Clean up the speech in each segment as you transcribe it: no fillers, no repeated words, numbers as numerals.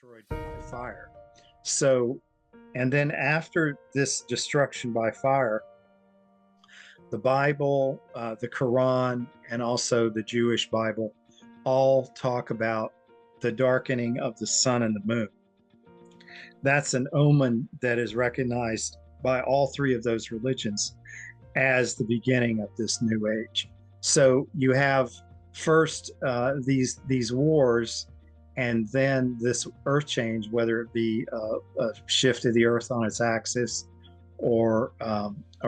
destroyed by fire. So, and then after this destruction by fire, the Bible, the Quran, and also the Jewish Bible all talk about the darkening of the sun and the moon. That's an omen that is recognized by all three of those religions as the beginning of this new age. So you have first these wars, and then this earth change, whether it be a shift of the earth on its axis, or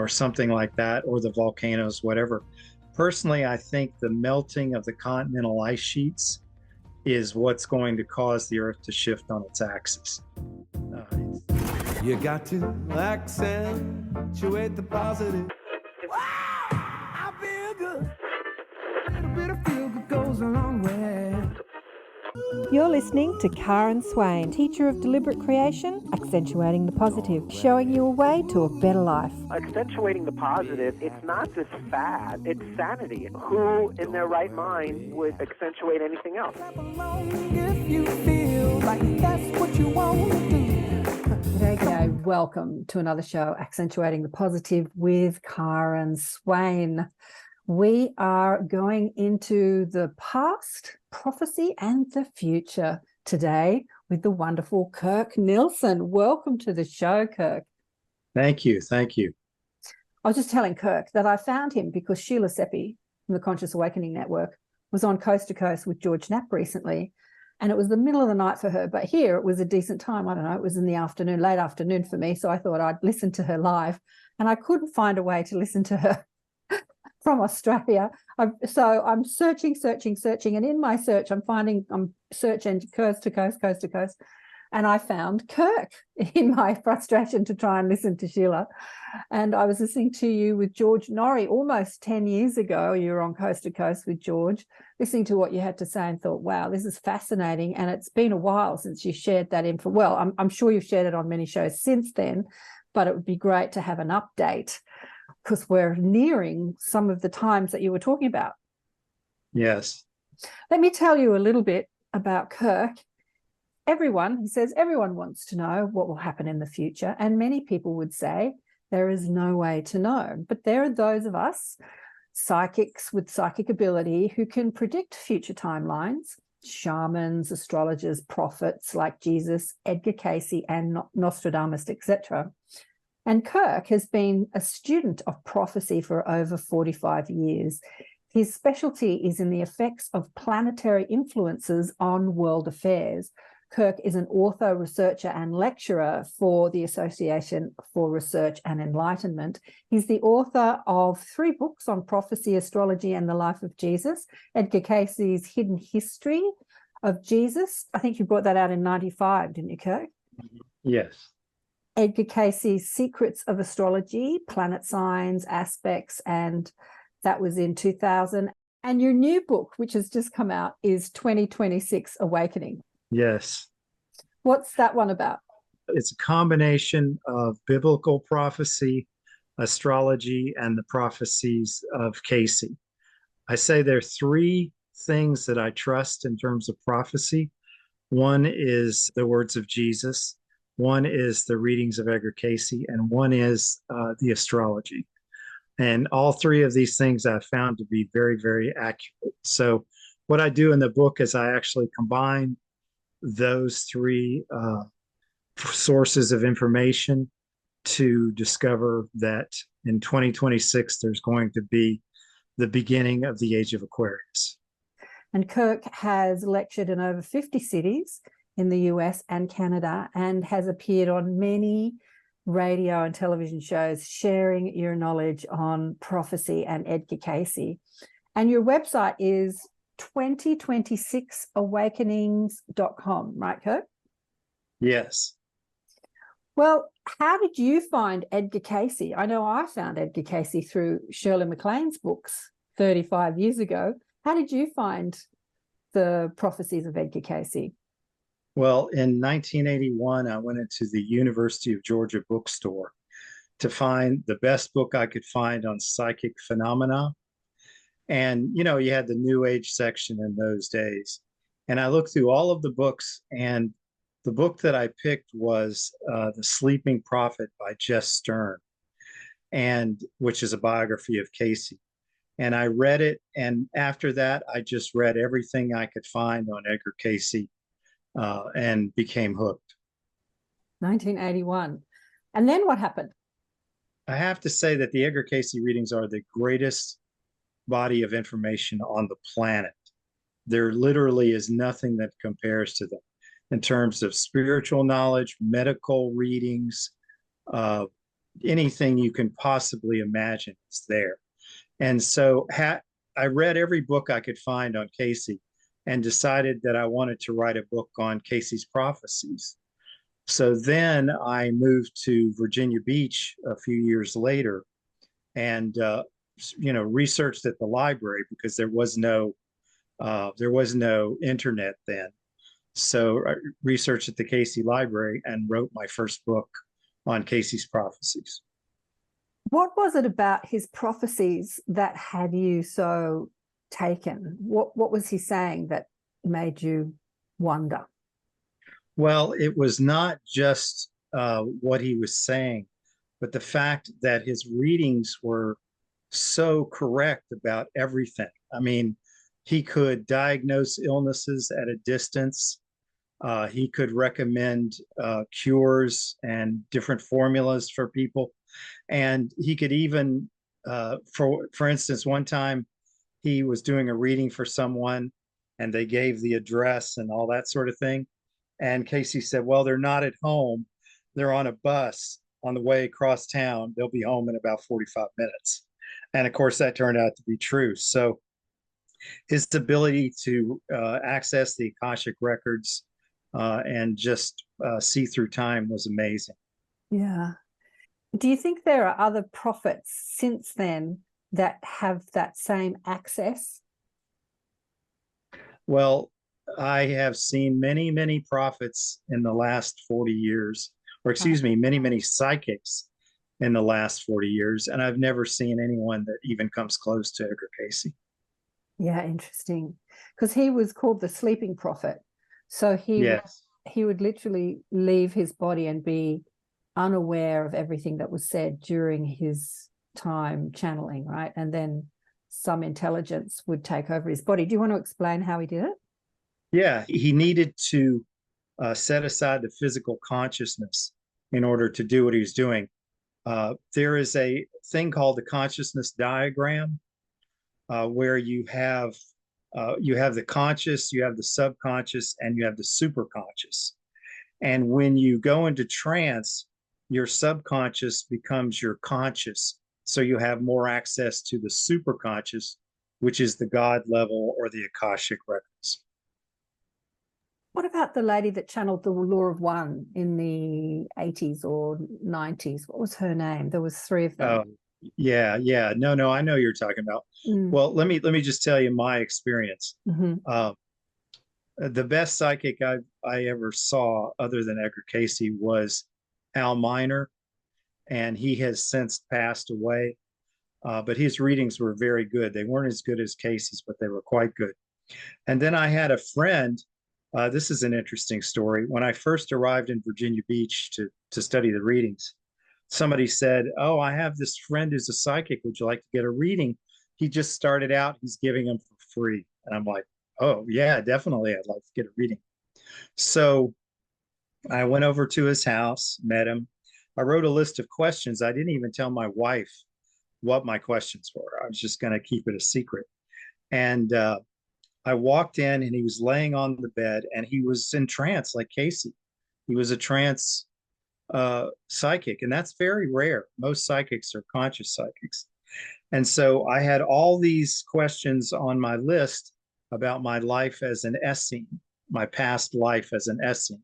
something like that, or the volcanoes, whatever. Personally, I think the melting of the continental ice sheets is what's going to cause the earth to shift on its axis. You got to accentuate the positive. Wow, I feel good. A little bit of feel good goes a long way. You're listening to Karen Swain, teacher of deliberate creation, accentuating the positive, showing you a way to a better life. Accentuating the positive, it's not just fad, it's sanity. Who in their right mind would accentuate anything else? If you feel like that's what you want to do. G'day, welcome to another show, Accentuating the Positive with Karen Swain. We are going into the past, prophecy, and the future today with the wonderful Kirk Nelson. Welcome to the show, Kirk. Thank you. Thank you. I was just telling Kirk that I found him because Sheila Seppi from the Conscious Awakening Network was on Coast to Coast with George Knapp recently, and it was the middle of the night for her, but here it was a decent time. I don't know, it was in the afternoon, late afternoon for me, so I thought I'd listen to her live, and I couldn't find a way to listen to her from Australia. So I'm searching, and in my search, I'm searching coast to coast, and I found Kirk in my frustration to try and listen to Sheila. And I was listening to you with George Norrie almost 10 years ago. You were on Coast to Coast with George, listening to what you had to say and thought, wow, this is fascinating. And it's been a while since you shared that info. Well, I'm sure you've shared it on many shows since then, but it would be great to have an update because we're nearing some of the times that you were talking about. Yes. Let me tell you a little bit about Kirk. He says, everyone wants to know what will happen in the future. And many people would say there is no way to know. But there are those of us, psychics with psychic ability, who can predict future timelines, shamans, astrologers, prophets like Jesus, Edgar Cayce, and Nostradamus, etc. And Kirk has been a student of prophecy for over 45 years. His specialty is in the effects of planetary influences on world affairs. Kirk is an author, researcher, and lecturer for the Association for Research and Enlightenment. He's the author of 3 books on prophecy, astrology, and the life of Jesus. Edgar Cayce's Hidden History of Jesus. I think you brought that out in 95, didn't you, Kirk? Yes. Edgar Cayce's Secrets of Astrology, Planet Signs, Aspects, and that was in 2000. And your new book, which has just come out, is 2026 Awakening. Yes. What's that one about? It's a combination of biblical prophecy, astrology, and the prophecies of Cayce. I say there are 3 things that I trust in terms of prophecy. One is the words of Jesus, one is the readings of Edgar Cayce, and one is the astrology. And all 3 of these things I've found to be very, very accurate. So what I do in the book is I actually combine those 3 sources of information to discover that in 2026 there's going to be the beginning of the age of Aquarius. And Kirk has lectured in over 50 cities in the US and Canada and has appeared on many radio and television shows sharing your knowledge on prophecy and Edgar Cayce. And your website is 2026awakenings.com, right, Kirk? Yes. Well, how did you find Edgar Cayce? I know I found Edgar Cayce through Shirley MacLaine's books 35 years ago. How did you find the prophecies of Edgar Cayce? Well, in 1981, I went into the University of Georgia bookstore to find the best book I could find on psychic phenomena. And, you had the New Age section in those days. And I looked through all of the books, and The book that I picked was The Sleeping Prophet by Jess Stern, and which is a biography of Cayce. And I read it, and after that, I just read everything I could find on Edgar Cayce and became hooked. 1981. And then what happened? I have to say that the Edgar Cayce readings are the greatest body of information on the planet. There literally is nothing that compares to them in terms of spiritual knowledge, medical readings, anything you can possibly imagine is there. And so I read every book I could find on Cayce and decided that I wanted to write a book on Cayce's prophecies. So then I moved to Virginia Beach a few years later and researched at the library because there was no internet then. So I researched at the Cayce Library and wrote my first book on Cayce's prophecies. What was it about his prophecies that had you so taken? What was he saying that made you wonder? Well, it was not just what he was saying, but the fact that his readings were so correct about everything. I mean, he could diagnose illnesses at a distance. He could recommend cures and different formulas for people. And he could even, for instance, one time he was doing a reading for someone and they gave the address and all that sort of thing. And Cayce said, well, they're not at home. They're on a bus on the way across town. They'll be home in about 45 minutes. And of course, that turned out to be true. So his ability to access the Akashic records and just see through time was amazing. Yeah. Do you think there are other prophets since then that have that same access? Well, I have seen many, many prophets in the last 40 years, or excuse me, many, many psychics in the last 40 years, and I've never seen anyone that even comes close to Edgar Cayce. Yeah, interesting. Because he was called the sleeping prophet. So he would literally leave his body and be unaware of everything that was said during his time channeling, right? And then some intelligence would take over his body. Do you want to explain how he did it? Yeah, he needed to set aside the physical consciousness in order to do what he was doing. There is a thing called the consciousness diagram where you have the conscious, you have the subconscious, and you have the superconscious. And when you go into trance, your subconscious becomes your conscious. So you have more access to the superconscious, which is the God level or the Akashic records. What about the lady that channeled the Law of One in the 80s or 90s? What was her name? There was three of them. Yeah. No, I know you're talking about. Well, let me just tell you my experience. The best psychic I ever saw, other than Edgar Cayce, was Al Miner, and he has since passed away. But his readings were very good. They weren't as good as Cayce's, but they were quite good. And then I had a friend. This is an interesting story. When I first arrived in Virginia Beach to study the readings, somebody said, oh, I have this friend who's a psychic. Would you like to get a reading? He just started out. He's giving them for free. And I'm like, oh, yeah, definitely. I'd like to get a reading. So I went over to his house, met him. I wrote a list of questions. I didn't even tell my wife what my questions were. I was just going to keep it a secret. And I walked in and he was laying on the bed and he was in trance like Cayce. He was a trance psychic, and that's very rare. Most psychics are conscious psychics. And so I had all these questions on my list about my life as an Essene, my past life as an Essene.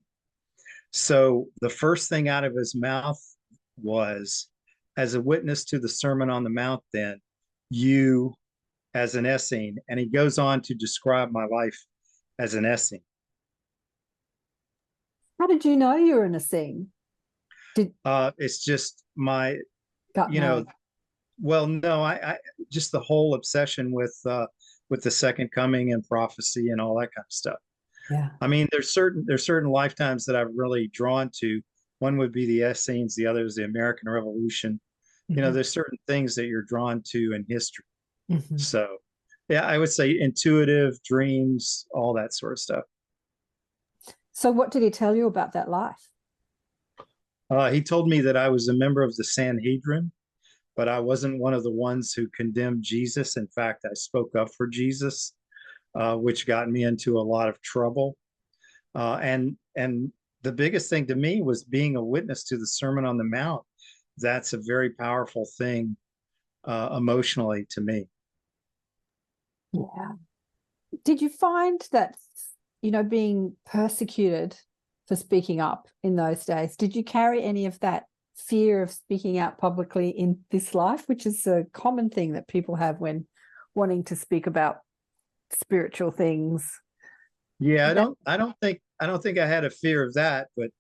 So the first thing out of his mouth was, as a witness to the Sermon on the Mount, then, you as an Essene. And he goes on to describe my life as an Essene. How did you know you were an Essene? It's just my, Gut knowing. Well, no, I just the whole obsession with the second coming and prophecy and all that kind of stuff. Yeah. I mean, there's certain lifetimes that I'm really drawn to. One would be the Essenes, the other is the American Revolution. You know, Mhm. there's certain things that you're drawn to in history. Mhm. So, yeah, I would say intuitive dreams, all that sort of stuff. So what did he tell you about that life? He told me that I was a member of the Sanhedrin, but I wasn't one of the ones who condemned Jesus. In fact, I spoke up for Jesus, which got me into a lot of trouble. And the biggest thing to me was being a witness to the Sermon on the Mount. That's a very powerful thing emotionally to me. Yeah. Did you find that, being persecuted for speaking up in those days, did you carry any of that fear of speaking out publicly in this life, which is a common thing that people have when wanting to speak about spiritual things? Yeah, That, I don't think I had a fear of that, but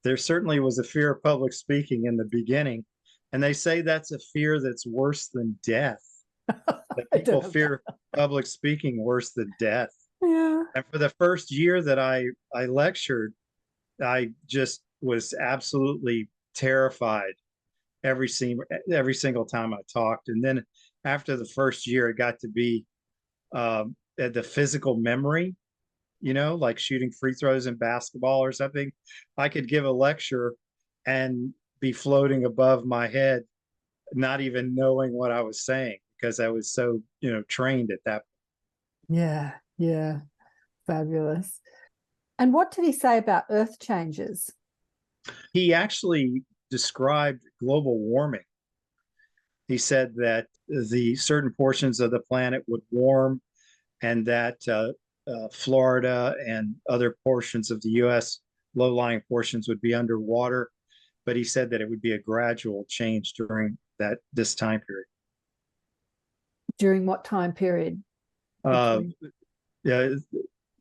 there certainly was a fear of public speaking in the beginning. And they say that's a fear that's worse than death. That I don't people know. fear public speaking worse than death. Yeah. And for the first year that I lectured, I just was absolutely terrified every single time I talked. And then after the first year, it got to be the physical memory, like shooting free throws in basketball or something. I could give a lecture and be floating above my head, not even knowing what I was saying because I was so, trained at that. Yeah. Yeah. Fabulous. And what did he say about earth changes? He actually described global warming. He said that the certain portions of the planet would warm and that Florida and other portions of the U.S., low-lying portions, would be underwater. But he said that it would be a gradual change during this time period. During what time period? Uh, yeah,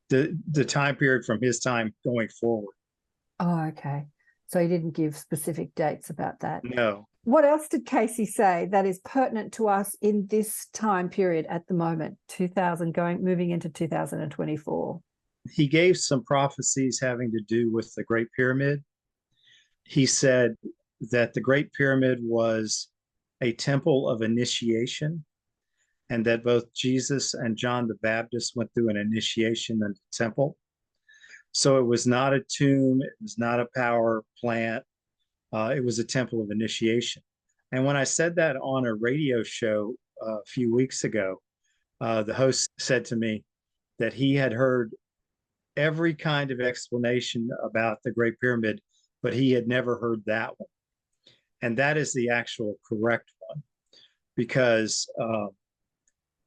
the time period from his time going forward. Oh, okay. So he didn't give specific dates about that. No. What else did Cayce say that is pertinent to us in this time period at the moment, moving into 2024? He gave some prophecies having to do with the Great Pyramid. He said that the Great Pyramid was a temple of initiation, and that both Jesus and John the Baptist went through an initiation in the temple. So it was not a tomb, it was not a power plant, it was a temple of initiation. And when I said that on a radio show a few weeks ago, the host said to me that he had heard every kind of explanation about the Great Pyramid, but he had never heard that one. And that is the actual correct one, because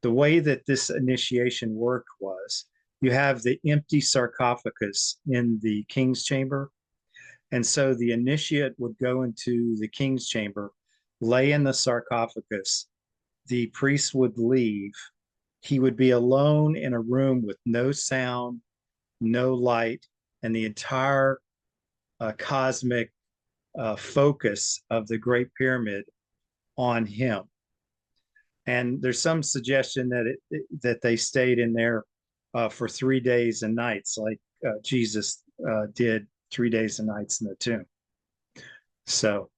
the way that this initiation worked was you have the empty sarcophagus in the king's chamber. And so the initiate would go into the king's chamber, lay in the sarcophagus. The priest would leave. He would be alone in a room with no sound, no light, and the entire cosmic focus of the Great Pyramid on him. And there's some suggestion that they stayed in there for 3 days and nights, like Jesus did 3 days and nights in the tomb. So,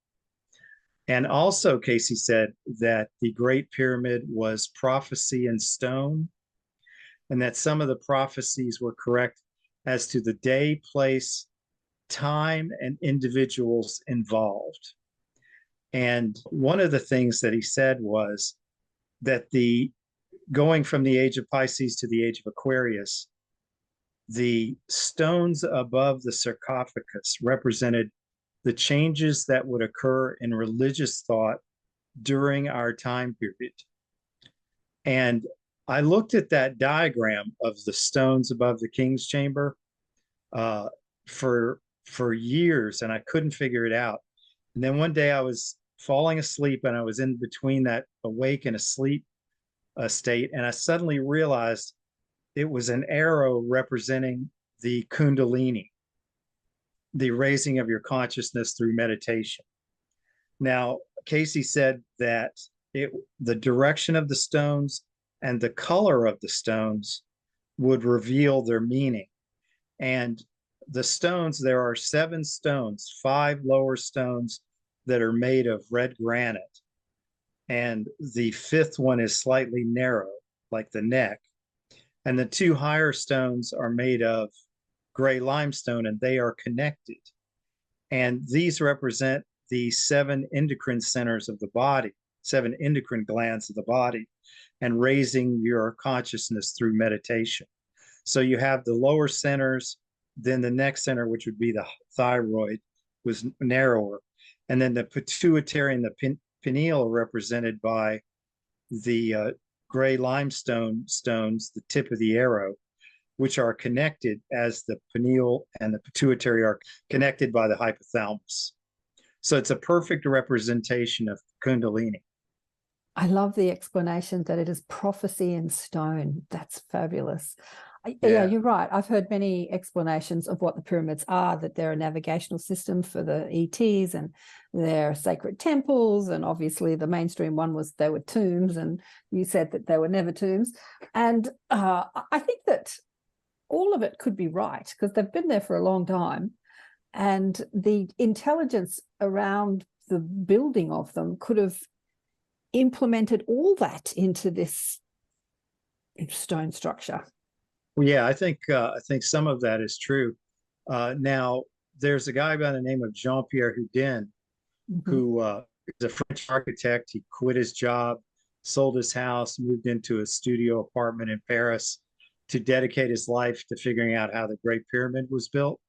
and also Cayce said that the Great Pyramid was prophecy in stone, and that some of the prophecies were correct as to the day, place, time, and individuals involved. And one of the things that he said was that going from the age of Pisces to the age of Aquarius, the stones above the sarcophagus represented the changes that would occur in religious thought during our time period. And I looked at that diagram of the stones above the king's chamber for years, and I couldn't figure it out. And then one day I was falling asleep, and I was in between that awake and asleep state, and I suddenly realized it was an arrow representing the Kundalini, the raising of your consciousness through meditation. Now, Cayce said that the direction of the stones and the color of the stones would reveal their meaning. And the stones, there are 7 stones, 5 lower stones that are made of red granite. And the 5th one is slightly narrow, like the neck. And the 2 higher stones are made of gray limestone, and they are connected. And these represent the 7 endocrine centers of the body, 7 endocrine glands of the body, and raising your consciousness through meditation. So you have the lower centers, then the next center, which would be the thyroid, was narrower. And then the pituitary and the pineal are represented by the gray limestone stones, the tip of the arrow, which are connected as the pineal and the pituitary are connected by the hypothalamus. So it's a perfect representation of Kundalini. I love the explanation that it is prophecy in stone. That's fabulous. Yeah, Yeah. you're right. I've heard many explanations of what the pyramids are, that they're a navigational system for the ETs and they're sacred temples. And obviously the mainstream one was they were tombs, and you said that they were never tombs. And I think that all of it could be right because they've been there for a long time. And the intelligence around the building of them could have implemented all that into this stone structure. Well, yeah, I think some of that is true. Now, there's a guy by the name of Jean-Pierre Houdin, who is a French architect. He quit his job, sold his house, moved into a studio apartment in Paris to dedicate his life to figuring out how the Great Pyramid was built.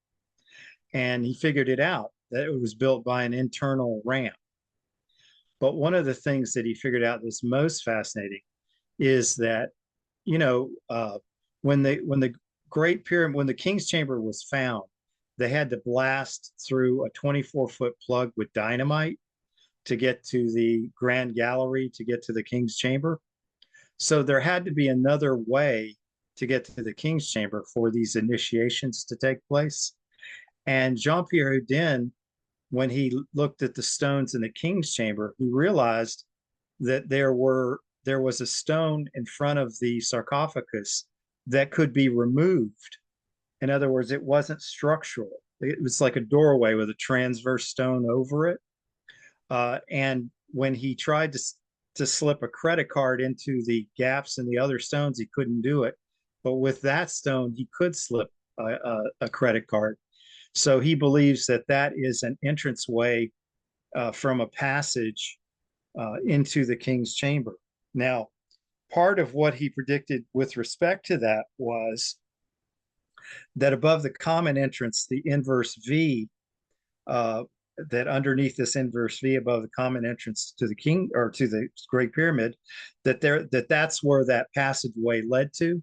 And he figured it out, that it was built by an internal ramp. But one of the things that he figured out that's most fascinating is that, when the Great Pyramid, when the King's Chamber was found, they had to blast through a 24-foot plug with dynamite to get to the Grand Gallery, to get to the King's Chamber. So there had to be another way to get to the King's Chamber for these initiations to take place. And Jean-Pierre Houdin, when he looked at the stones in the King's Chamber, he realized that there was a stone in front of the sarcophagus that could be removed. In other words, it wasn't structural. It was like a doorway with a transverse stone over it. And when he tried to slip a credit card into the gaps in the other stones, he couldn't do it. But with that stone, he could slip a credit card. So he believes that that is an entranceway from a passage into the King's Chamber. Now, part of what he predicted with respect to that was that above the common entrance, the inverse V, that underneath this inverse V above the common entrance to the King or to the Great Pyramid, that's where that passageway led to.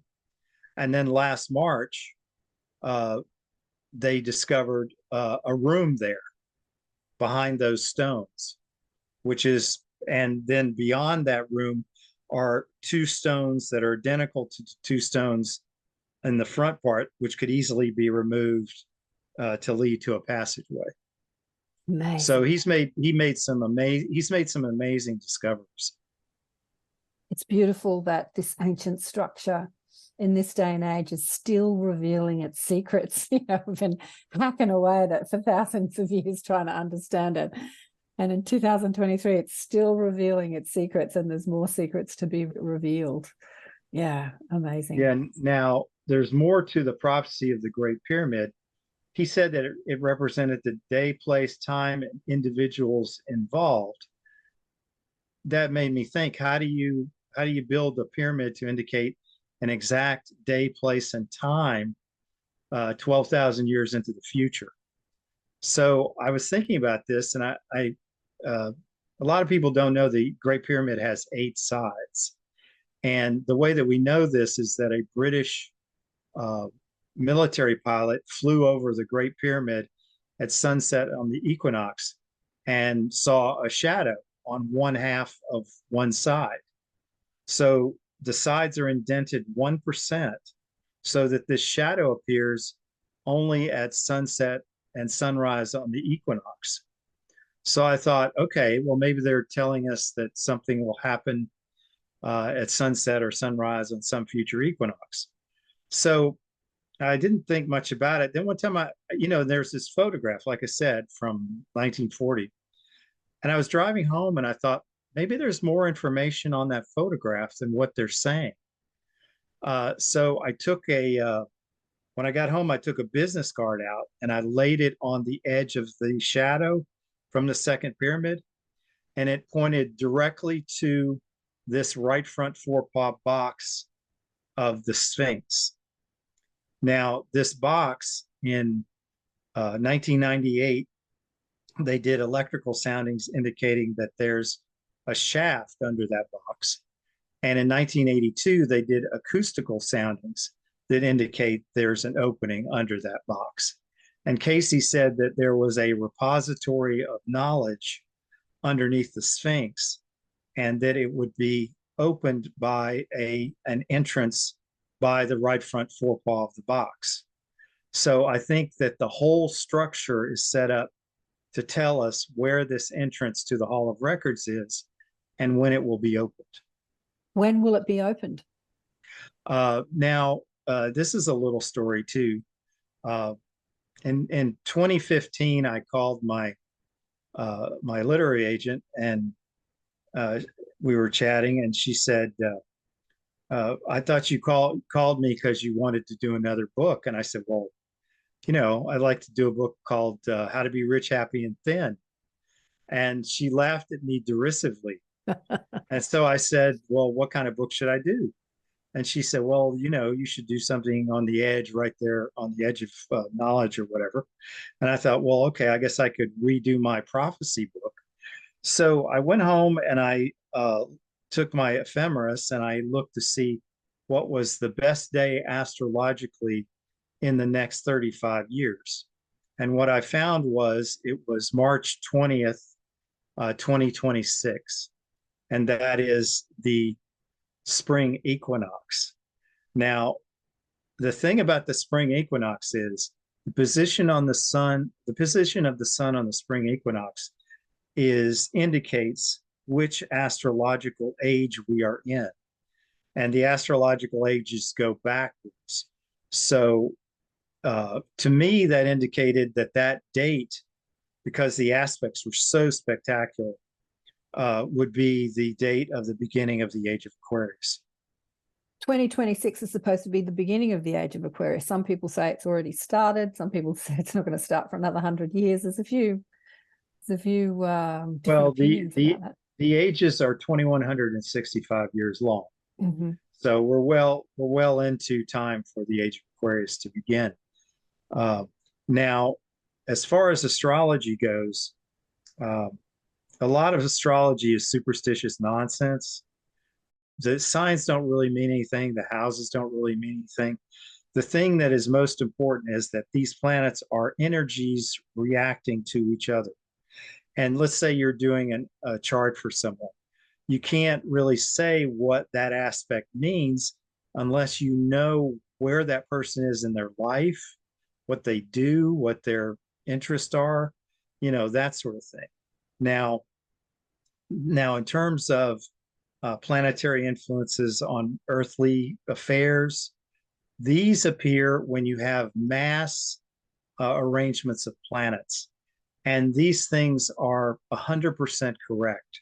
And then last March, they discovered a room there behind those stones, and then beyond that room are 2 stones that are identical to 2 stones in the front part, which could easily be removed to lead to a passageway. Amazing. So he's made some amazing discoveries. It's beautiful that this ancient structure in this day and age is still revealing its secrets. We've been hacking away at it for thousands of years trying to understand it. And in 2023, it's still revealing its secrets, and there's more secrets to be revealed. Yeah, amazing. Yeah, now there's more to the prophecy of the Great Pyramid. He said that it represented the day, place, time, and individuals involved. That made me think, how do you build a pyramid to indicate an exact day, place, and time 12,000 years into the future? So I was thinking about this, and a lot of people don't know the Great Pyramid has 8 sides. And the way that we know this is that a British military pilot flew over the Great Pyramid at sunset on the equinox and saw a shadow on one half of one side. So the sides are indented 1% so that this shadow appears only at sunset and sunrise on the equinox. So I thought, okay, well, maybe they're telling us that something will happen at sunset or sunrise on some future equinox. So I didn't think much about it. Then one time there's this photograph, like I said, from 1940. And I was driving home and I thought, maybe there's more information on that photograph than what they're saying. So when I got home, I took a business card out and I laid it on the edge of the shadow from the second pyramid. And it pointed directly to this right front forepaw box of the Sphinx. Now, this box in 1998, they did electrical soundings indicating that there's a shaft under that box. And in 1982, they did acoustical soundings that indicate there's an opening under that box. And Cayce said that there was a repository of knowledge underneath the Sphinx, and that it would be opened by an entrance by the right front forepaw of the box. So I think that the whole structure is set up to tell us where this entrance to the Hall of Records is and when it will be opened. When will it be opened? Now, this is a little story too. In 2015, I called my literary agent, and we were chatting, and she said, I thought you called me because you wanted to do another book. And I said, well, I'd like to do a book called How to Be Rich, Happy, and Thin. And she laughed at me derisively. And so I said, well, what kind of book should I do? And she said, well, you should do something on the edge, right there on the edge of knowledge or whatever. And I thought, well, okay, I guess I could redo my prophecy book. So I went home and I took my ephemeris and I looked to see what was the best day astrologically in the next 35 years. And what I found was it was March 20th, 2026. And that is the spring equinox. Now, the thing about the spring equinox is the position of the sun on the spring equinox indicates which astrological age we are in. And the astrological ages go backwards. So to me, that indicated that date, because the aspects were so spectacular, would be the date of the beginning of the age of Aquarius. 2026 is supposed to be the beginning of the age of Aquarius. Some people say it's already started. Some people say it's not going to start for another 100 years. There's a few well, the ages are 2165 years long. Mm-hmm. So we're well into time for the age of Aquarius to begin. Now, as far as astrology goes, a lot of astrology is superstitious nonsense. The signs don't really mean anything. The houses don't really mean anything. The thing that is most important is that these planets are energies reacting to each other. And let's say you're doing a chart for someone. You can't really say what that aspect means unless you know where that person is in their life, what they do, what their interests are, that sort of thing. Now, in terms of planetary influences on earthly affairs, these appear when you have mass arrangements of planets. And these things are 100% correct.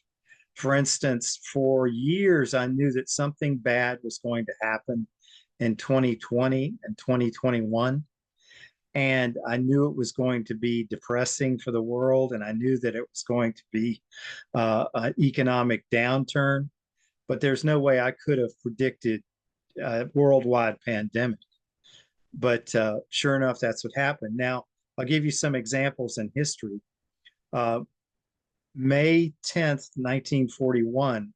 For instance, for years, I knew that something bad was going to happen in 2020 and 2021. And I knew it was going to be depressing for the world. And I knew that it was going to be an economic downturn. But there's no way I could have predicted a worldwide pandemic. But sure enough, that's what happened. Now, I'll give you some examples in history. May 10th, 1941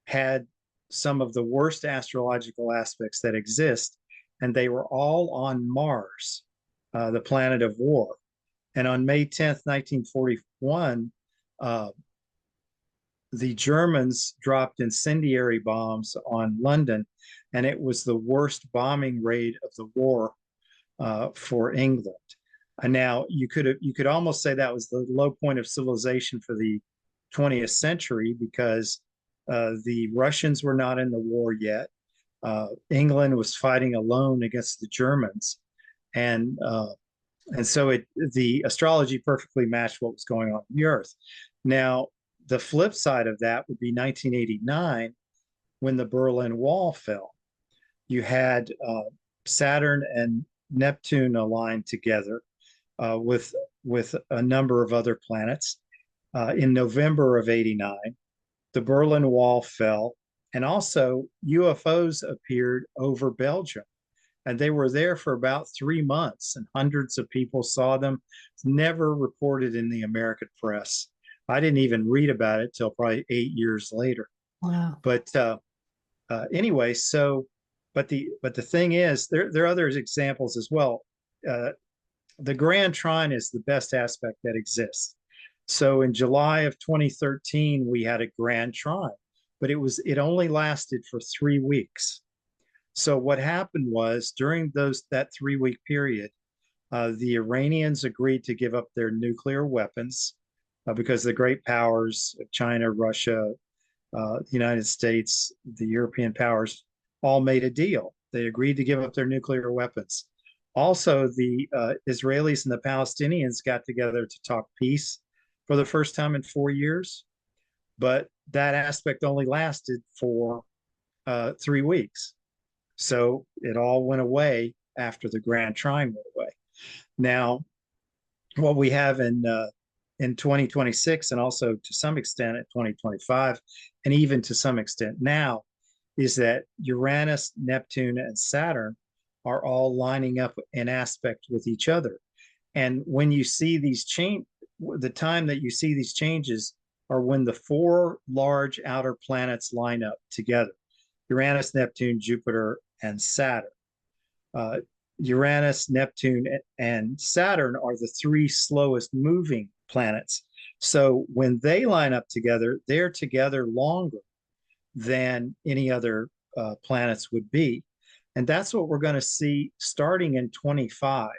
had some of the worst astrological aspects that exist, and they were all on Mars, the planet of war. And on May 10th, 1941, the Germans dropped incendiary bombs on London, and it was the worst bombing raid of the war for England. And now you could almost say that was the low point of civilization for the 20th century, because the Russians were not in the war yet. England was fighting alone against the Germans. and so the astrology perfectly matched what was going on in the Earth. Now, the flip side of that would be 1989, when the Berlin Wall fell. You had Saturn and Neptune aligned together with a number of other planets. In November of '89, the Berlin Wall fell, and also UFOs appeared over Belgium. And they were there for about 3 months, and hundreds of people saw them. It's never reported in the American press. I didn't even read about it till probably 8 years later. Wow. But anyway, but the thing is, there are other examples as well. The Grand Trine is the best aspect that exists. So in July of 2013, we had a Grand Trine, but it only lasted for 3 weeks. So what happened was, during that 3-week period, the Iranians agreed to give up their nuclear weapons because the great powers of China, Russia, the United States, the European powers all made a deal. They agreed to give up their nuclear weapons. Also, the Israelis and the Palestinians got together to talk peace for the first time in 4 years, but that aspect only lasted for 3 weeks. So it all went away after the Grand Trine went away. Now, what we have in 2026, and also to some extent in 2025, and even to some extent now, is that Uranus, Neptune, and Saturn are all lining up in aspect with each other. And when you see these the time that you see these changes are when the 4 large outer planets line up together: Uranus, Neptune, Jupiter, and Saturn. Uranus, Neptune, and Saturn are the 3 slowest moving planets. So when they line up together, they're together longer than any other planets would be. And that's what we're going to see starting in 25.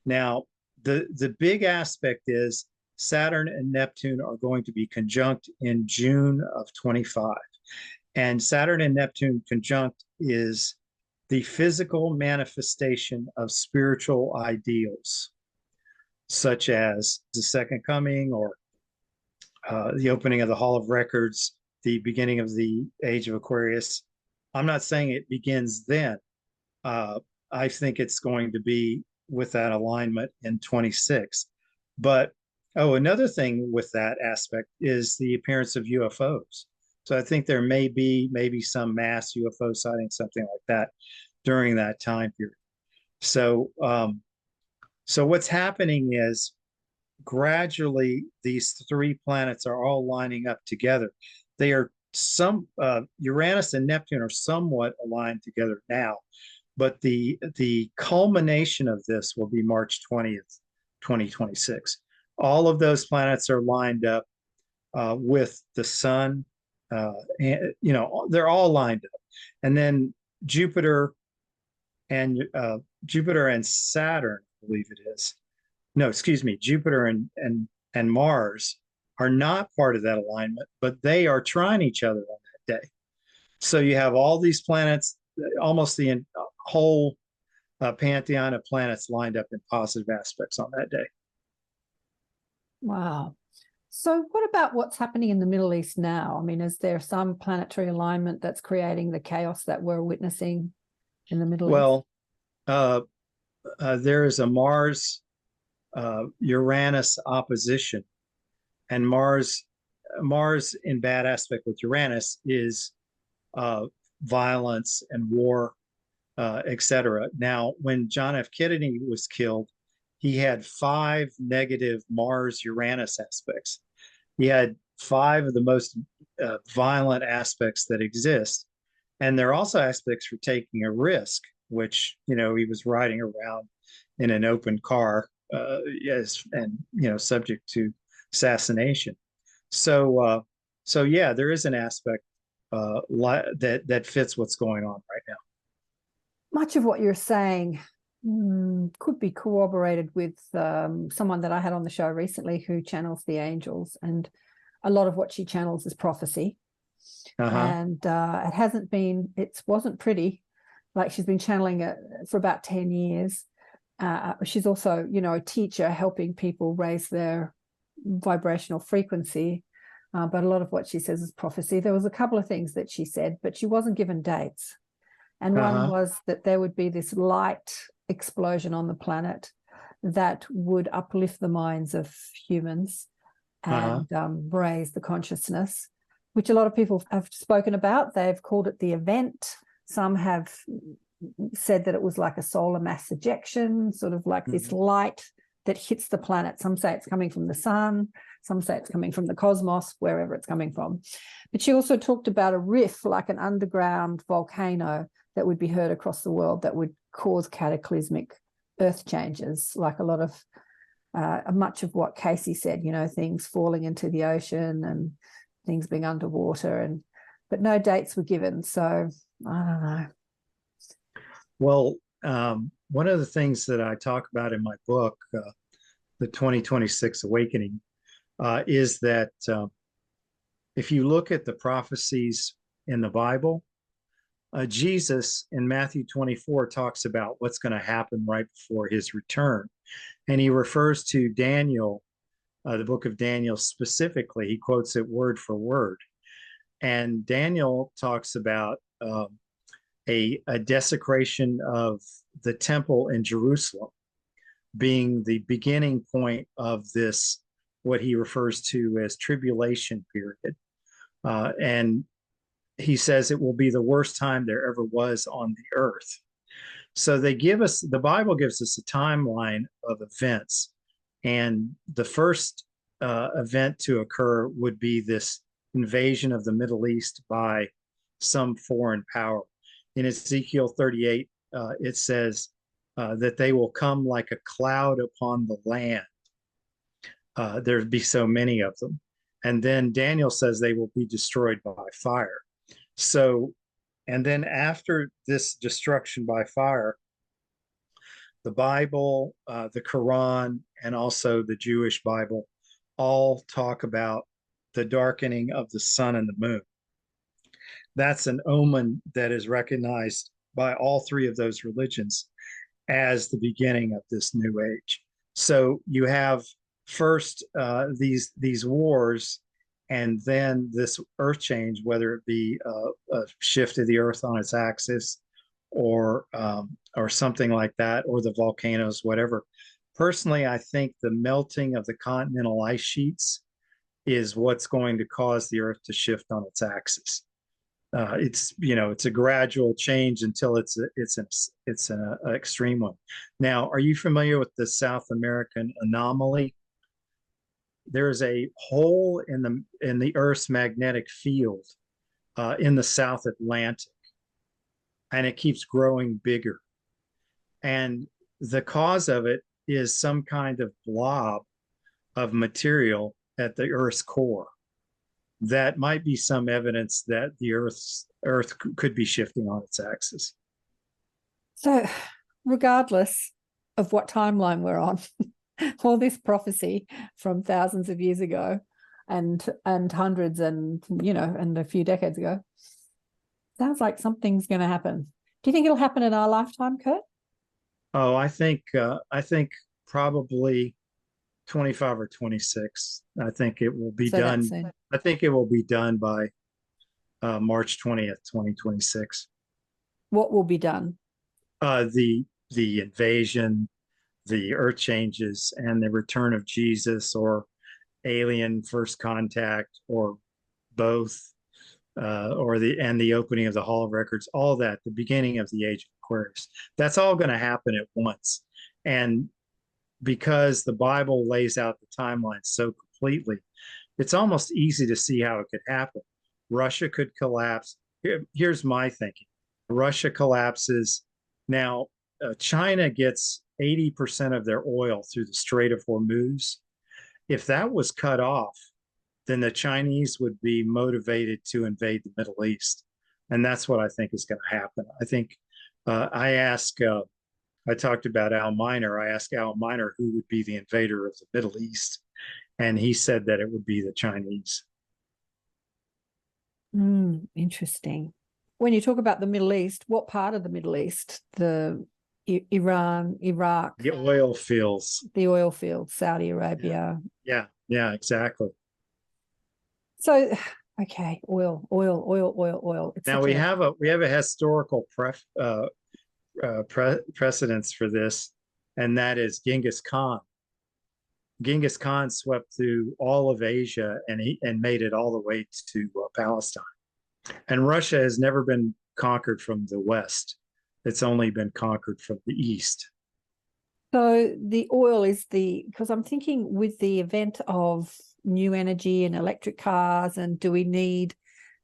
Now, the big aspect is Saturn and Neptune are going to be conjunct in June of 25. And Saturn and Neptune conjunct is the physical manifestation of spiritual ideals, such as the Second Coming, or the opening of the Hall of Records, the beginning of the Age of Aquarius. I'm not saying it begins then. I think it's going to be with that alignment in 26. But, another thing with that aspect is the appearance of UFOs. So I think there may be some mass UFO sighting, something like that, during that time period. So, so what's happening is, gradually these 3 planets are all lining up together. They are Uranus and Neptune are somewhat aligned together now, but the culmination of this will be March 20th, 2026. All of those planets are lined up with the sun. And, they're all lined up, and then Jupiter and Saturn, I believe it is. No, excuse me, Jupiter and Mars are not part of that alignment, but they are trining each other on that day. So you have all these planets, almost the whole pantheon of planets lined up in positive aspects on that day. Wow. So what about what's happening in the Middle East now? I mean, is there some planetary alignment that's creating the chaos that we're witnessing in the Middle East? Well, there is a Mars Uranus opposition, and Mars in bad aspect with Uranus is violence and war, etc. Now, when John F. Kennedy was killed, he had 5 negative Mars-Uranus aspects. He had 5 of the most violent aspects that exist. And there are also aspects for taking a risk, which, he was riding around in an open car, and, subject to assassination. So yeah, there is an aspect that fits what's going on right now. Much of what you're saying could be corroborated with someone that I had on the show recently who channels the angels, and a lot of what she channels is prophecy. And it wasn't pretty. Like, she's been channeling it for about 10 years, she's also, a teacher helping people raise their vibrational frequency. But a lot of what she says is prophecy. There was a couple of things that she said, but she wasn't given dates. And one was that there would be this light explosion on the planet that would uplift the minds of humans and raise the consciousness, which a lot of people have spoken about. They've called it the event. Some have said that it was like a solar mass ejection, sort of like this light that hits the planet. Some say it's coming from the sun. Some say it's coming from the cosmos, wherever it's coming from. But she also talked about a rift, like an underground volcano that would be heard across the world that would cause cataclysmic earth changes, like a lot of much of what Cayce said, things falling into the ocean and things being underwater, but no dates were given. So I don't know. Well, one of the things that I talk about in my book, The 2026 Awakening, is that if you look at the prophecies in the Bible, Jesus in Matthew 24 talks about what's going to happen right before his return. And he refers to Daniel, the book of Daniel specifically. He quotes it word for word. And Daniel talks about a desecration of the temple in Jerusalem being the beginning point of this, what he refers to as tribulation period. And he says it will be the worst time there ever was on the earth. So the Bible gives us a timeline of events. And the first event to occur would be this invasion of the Middle East by some foreign power. In Ezekiel 38, it says that they will come like a cloud upon the land. There'd be so many of them. And then Daniel says they will be destroyed by fire. So, and then after this destruction by fire, the Bible, the Quran, and also the Jewish Bible all talk about the darkening of the sun and the moon. That's an omen that is recognized by all three of those religions as the beginning of this new age. So you have first these wars, and then this earth change, whether it be a shift of the earth on its axis or something like that, or the volcanoes, whatever. Personally, I think the melting of the continental ice sheets is what's going to cause the earth to shift on its axis. It's a gradual change until it's an extreme one. Now, are you familiar with the South American anomaly? There's a hole in the Earth's magnetic field in the South Atlantic, and it keeps growing bigger. And the cause of it is some kind of blob of material at the Earth's core. That might be some evidence that the Earth could be shifting on its axis. So, regardless of what timeline we're on, all this prophecy from thousands of years ago, and hundreds, and and a few decades ago, sounds like something's going to happen. Do you think it'll happen in our lifetime, Kurt? Oh, I think probably 25 or 26. I think it will be done. I think it will be done by March 20th, 2026. What will be done? The invasion, the earth changes, and the return of Jesus, or alien first contact, or both, or the opening of the Hall of Records, all that, the beginning of the age of Aquarius. That's all going to happen at once. And because the Bible lays out the timeline so completely, it's almost easy to see how it could happen. Russia could collapse. Here's my thinking. Russia collapses. Now, China gets 80% of their oil through the Strait of Hormuz. If that was cut off, then the Chinese would be motivated to invade the Middle East. And that's what I think is going to happen. I think I talked about Al Miner. I asked Al Miner who would be the invader of the Middle East, and he said that it would be the Chinese. Interesting. When you talk about the Middle East, what part of the Middle East? The Iran, Iraq, The oil fields. the oil fields, Saudi Arabia. Yeah, exactly. So, okay, oil. It's Now such we have a historical precedence for this, and that is Genghis Khan. Genghis Khan swept through all of Asia and made it all the way to Palestine. And Russia has never been conquered from the west. It's only been conquered from the east. So the oil is because I'm thinking with the event of new energy and electric cars, and do we need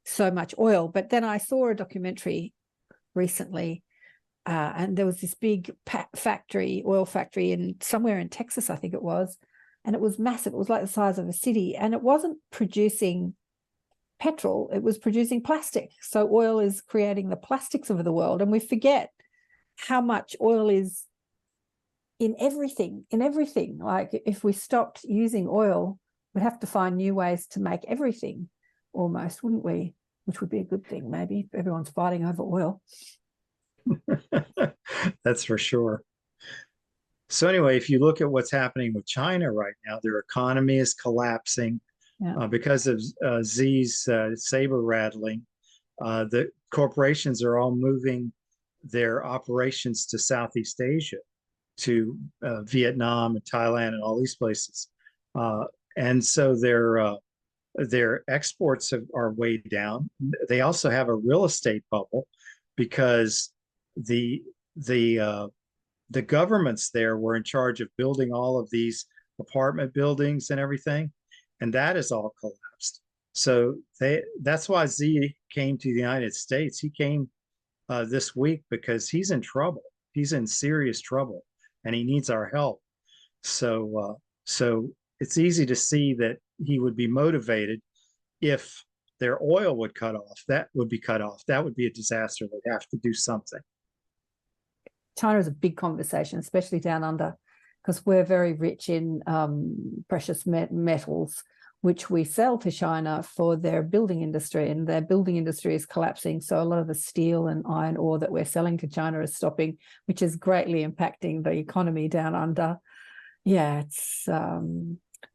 so much oil? But then I saw a documentary recently, and there was this big oil factory somewhere in Texas, I think it was, and it was massive. It was like the size of a city, and it wasn't producing petrol, it was producing plastic. So oil is creating the plastics of the world, and we forget how much oil is in everything. Like if we stopped using oil, we'd have to find new ways to make everything almost, wouldn't we? Which would be a good thing, maybe, if everyone's fighting over oil. That's for sure. So anyway, if you look at what's happening with China right now, their economy is collapsing because of Xi's saber rattling. The corporations are all moving their operations to Southeast Asia, to Vietnam and Thailand and all these places. And so their exports are way down. They also have a real estate bubble because the governments there were in charge of building all of these apartment buildings and everything, and that is all collapsed. So that's why Xi came to the United States. He came this week because he's in trouble. He's in serious trouble, and he needs our help. So it's easy to see that he would be motivated if their oil would cut off. That would be cut off. That would be a disaster. They'd have to do something. China is a big conversation, especially down under, because we're very rich in precious metals, which we sell to China for their building industry, and their building industry is collapsing. So a lot of the steel and iron ore that we're selling to China is stopping, which is greatly impacting the economy down under. Yeah, it's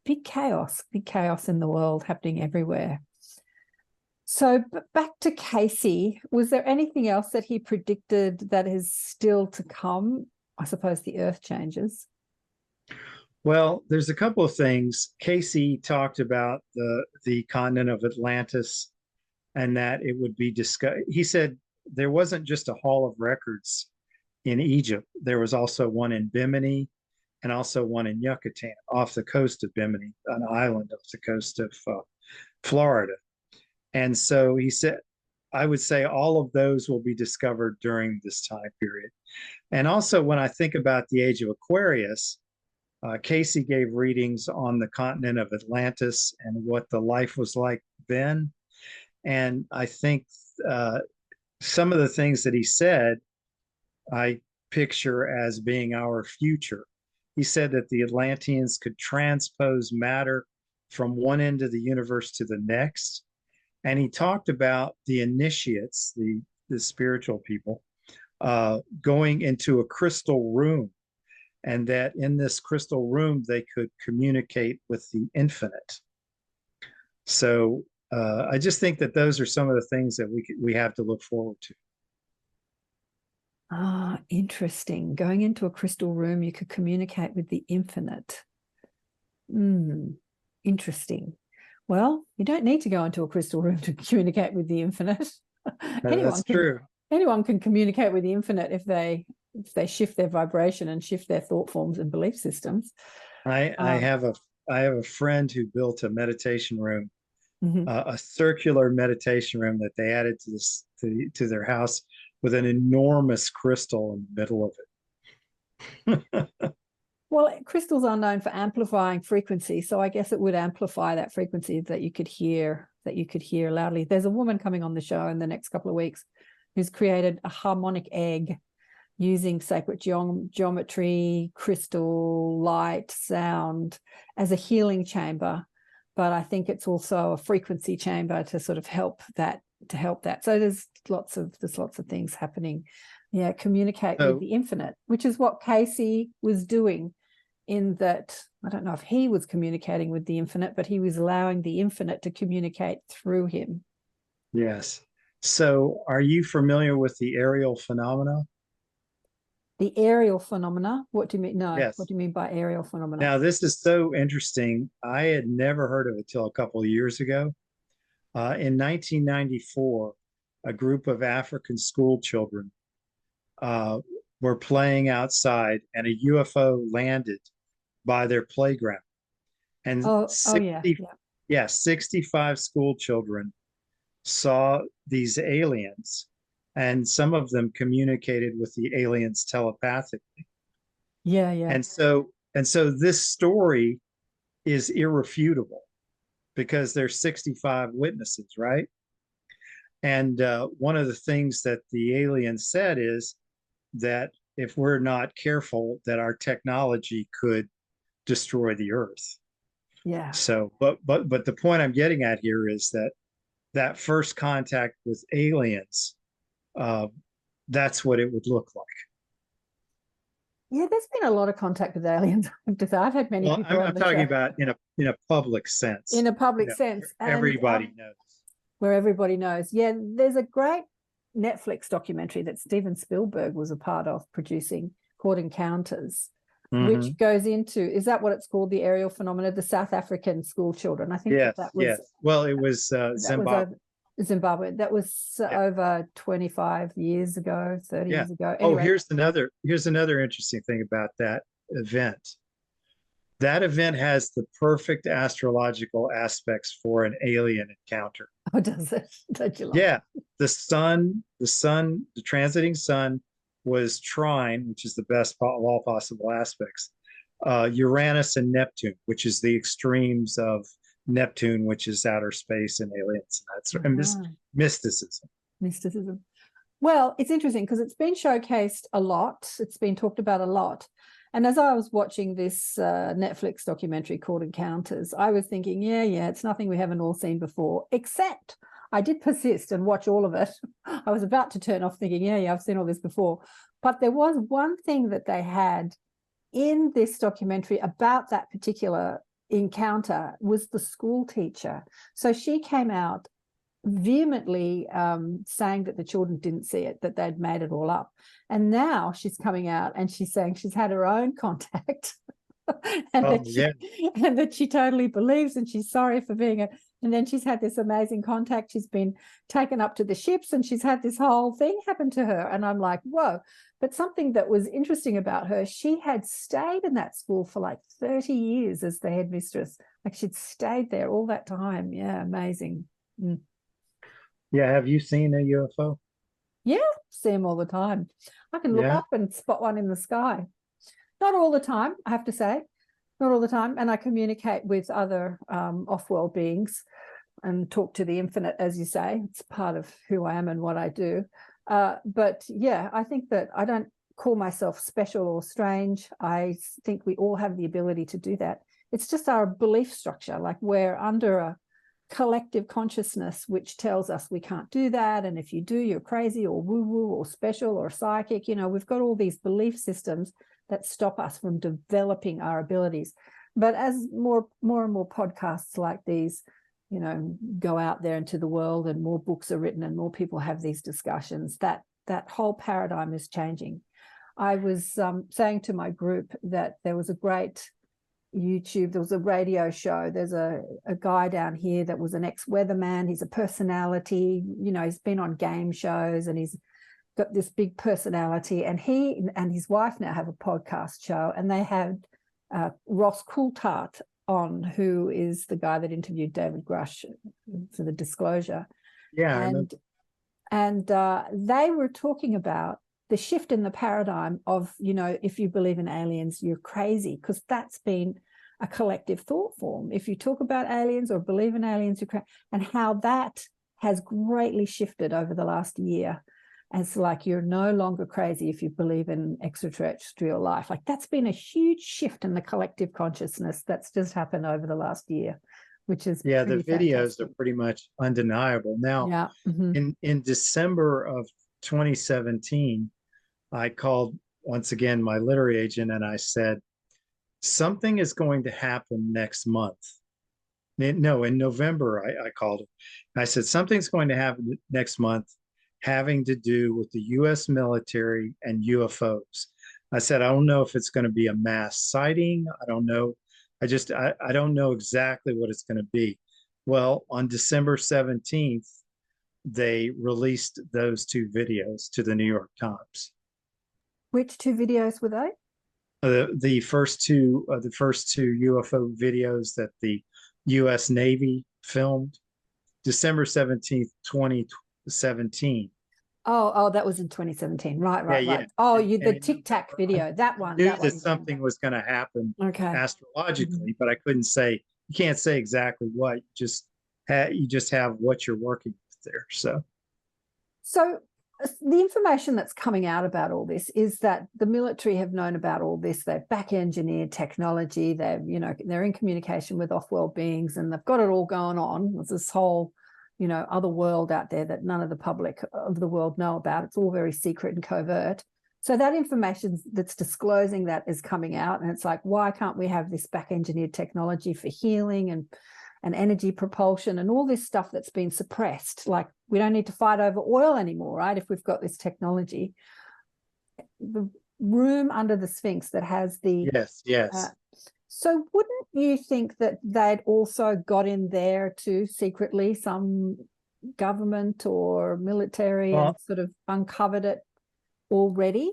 big chaos in the world happening everywhere. So back to Cayce, was there anything else that he predicted that is still to come? I suppose the Earth changes. Well, there's a couple of things. Cayce talked about the continent of Atlantis and that it would be discussed. He said there wasn't just a hall of records in Egypt. There was also one in Bimini and also one in Yucatan, off the coast of Bimini, an island off the coast of Florida. And so he said, I would say all of those will be discovered during this time period. And also when I think about the age of Aquarius, Cayce gave readings on the continent of Atlantis and what the life was like then. And I think some of the things that he said, I picture as being our future. He said that the Atlanteans could transpose matter from one end of the universe to the next. And he talked about the initiates, the spiritual people, going into a crystal room, and that in this crystal room, they could communicate with the infinite. So I just think that those are some of the things that we have to look forward to. Ah, interesting. Going into a crystal room, you could communicate with the infinite. Interesting. Well, you don't need to go into a crystal room to communicate with the infinite. That's true. Anyone can communicate with the infinite if they shift their vibration and shift their thought forms and belief systems. I have a friend who built a meditation room, a circular meditation room that they added to their house with an enormous crystal in the middle of it. Well, crystals are known for amplifying frequency, so I guess it would amplify that frequency that you could hear loudly. There's a woman coming on the show in the next couple of weeks who's created a harmonic egg using sacred geometry, crystal, light, sound as a healing chamber. But I think it's also a frequency chamber to sort of help that. So there's lots of things happening Yeah, communicate with So the infinite, which is what Cayce was doing, in that, I don't know if he was communicating with the infinite, but he was allowing the infinite to communicate through him. yes. So are you familiar with the aerial phenomena? The aerial phenomena, what do you mean? No, Yes. what do you mean by aerial phenomena? Now, this is so interesting. I had never heard of it till a couple of years ago. In 1994, a group of African school children were playing outside, and a UFO landed by their playground. And Oh yeah, 60, yeah. yeah, 65 school children saw these aliens, and some of them communicated with the aliens telepathically. Yeah, yeah. And so this story is irrefutable because there's 65 witnesses, right? And one of the things that the aliens said is that if we're not careful, that our technology could destroy the earth. Yeah. So, but the point I'm getting at here is that that first contact with aliens, uh, that's what it would look like. Yeah, there's been a lot of contact with aliens. I have to say. I've had many Well, people I'm, on I'm the talking show about in a public sense, in a public you know, sense, where and everybody knows. where everybody knows. Yeah, there's a great Netflix documentary that Steven Spielberg was a part of producing called Encounters, which goes into, is that what it's called, the aerial phenomena, the South African school children? I think Yes, that was, yes. Well, it was that Zimbabwe. was over Zimbabwe. That was Yeah. over 25 years ago, 30 Yeah. years ago. Oh, Anyway, here's another interesting thing about that event. That event has the perfect astrological aspects for an alien encounter. oh, does it? Don't you love it? Yeah, the transiting sun was trine, which is the best of all possible aspects. Uranus and Neptune, which is the extremes of Neptune, which is outer space and aliens. That's mysticism. Mysticism. Well, it's interesting because it's been showcased a lot. It's been talked about a lot. And as I was watching this Netflix documentary called Encounters, I was thinking, yeah, it's nothing we haven't all seen before, except I did persist and watch all of it. I was about to turn off thinking, yeah, I've seen all this before. But there was one thing that they had in this documentary about that particular encounter was the school teacher. So she came out vehemently saying that the children didn't see it, that they'd made it all up. And now she's coming out and she's saying she's had her own contact and that she totally believes, and she's sorry for being and then she's had this amazing contact. She's been taken up to the ships and she's had this whole thing happen to her. And I'm like, whoa. But something that was interesting about her, she had stayed in that school for like 30 years as the headmistress. Like she'd stayed there all that time. Yeah, amazing. Yeah, have you seen a UFO? Yeah, see them all the time. I can look up and spot one in the sky. Not all the time, I have to say. Not all the time. And I communicate with other off-world beings and talk to the infinite, as you say. It's part of who I am and what I do. But yeah, I think that I don't call myself special or strange. I think we all have the ability to do that. It's just our belief structure. Like we're under a collective consciousness which tells us we can't do that, and if you do, you're crazy or woo-woo or special or psychic. You know, we've got all these belief systems that stop us from developing our abilities. But as more and more podcasts like these, you know, go out there into the world and more books are written and more people have these discussions, that whole paradigm is changing. I was saying to my group that there was a great YouTube, there was a radio show. There's a guy down here that was an ex-weatherman. He's a personality, you know, he's been on game shows and he's got this big personality, and he and his wife now have a podcast show, and they had Ross Coulthart on, who is the guy that interviewed David Grush for the Disclosure. Yeah, and they were talking about the shift in the paradigm of, you know, if you believe in aliens, you're crazy, because that's been a collective thought form. If you talk about aliens or believe in aliens, you're crazy, and how that has greatly shifted over the last year. As like, you're no longer crazy if you believe in extraterrestrial life. Like that's been a huge shift in the collective consciousness that's just happened over the last year, which is the videos fantastic. are pretty much undeniable. Now, in December of 2017, I called once again my literary agent and I said, something is going to happen next month. No, in November, I called him. I said, something's going to happen next month having to do with the US military and UFOs. I said, I don't know if it's going to be a mass sighting. I don't know. I don't know exactly what it's going to be. Well, on December 17th, they released those two videos to the New York Times. Which two videos were they? The first two UFO videos that the U.S. Navy filmed, December 17th, 2017. Oh, that was in 2017. Right. Yeah. Oh, And the Tic Tac video, that I one. knew That that one. something was going to happen Okay. astrologically, but I couldn't say. You can't say exactly what. You just have what you're working with there. So the information that's coming out about all this is that the military have known about all this. They've back engineered technology. They're in communication with off-world beings, and they've got it all going on. There's this whole, other world out there that none of the public of the world know about. It's all very secret and covert. So that information that's disclosing that is coming out, and it's like, why can't we have this back engineered technology for healing and energy propulsion and all this stuff that's been suppressed? Like, we don't need to fight over oil anymore, right? If we've got this technology. The room under the Sphinx that has the... Yes. So wouldn't you think that they'd also got in there too secretly, some government or military, and sort of uncovered it already?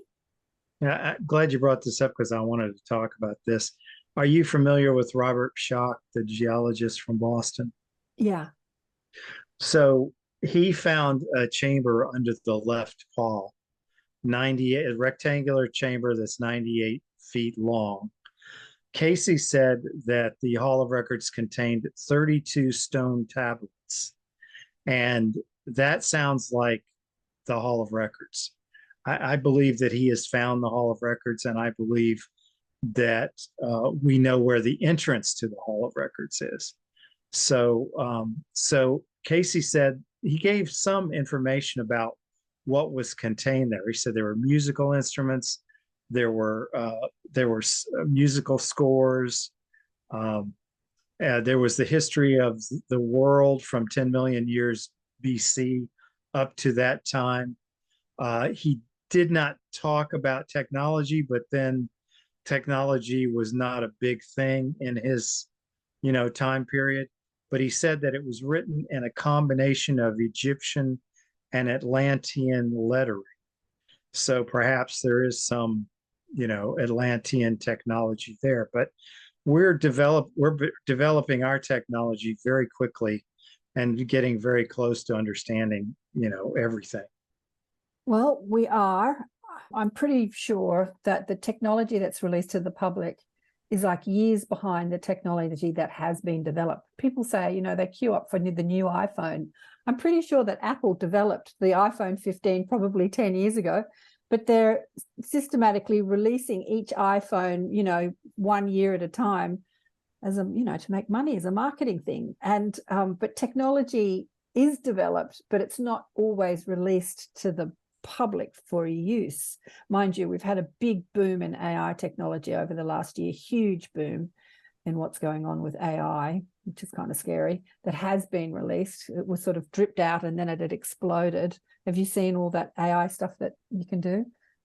Yeah, I'm glad you brought this up because I wanted to talk about this. Are you familiar with Robert Schoch, the geologist from Boston? Yeah. So he found a chamber under the left paw, a rectangular chamber that's 98 feet long. Cayce said that the Hall of Records contained 32 stone tablets, and that sounds like the Hall of Records. I believe that he has found the Hall of Records, and I believe that we know where the entrance to the Hall of Records is. So Cayce said he gave some information about what was contained there. He said there were musical instruments, there were musical scores, there was the history of the world from 10 million years BC up to that time. He did not talk about technology, but then technology was not a big thing in his, time period. But he said that it was written in a combination of Egyptian and Atlantean lettering. So perhaps there is some, Atlantean technology there. But we're developing our technology very quickly and getting very close to understanding, everything. Well, we are. I'm pretty sure that the technology that's released to the public is like years behind the technology that has been developed. People say, they queue up for the new iPhone. I'm pretty sure that Apple developed the iPhone 15 probably 10 years ago, but they're systematically releasing each iPhone, 1 year at a time as to make money, as a marketing thing. And but technology is developed, but it's not always released to the public for use. Mind you, we've had a big boom in AI technology over the last year, huge boom in what's going on with AI, which is kind of scary, that has been released. It was sort of dripped out and then it had exploded. Have you seen all that AI stuff that you can do?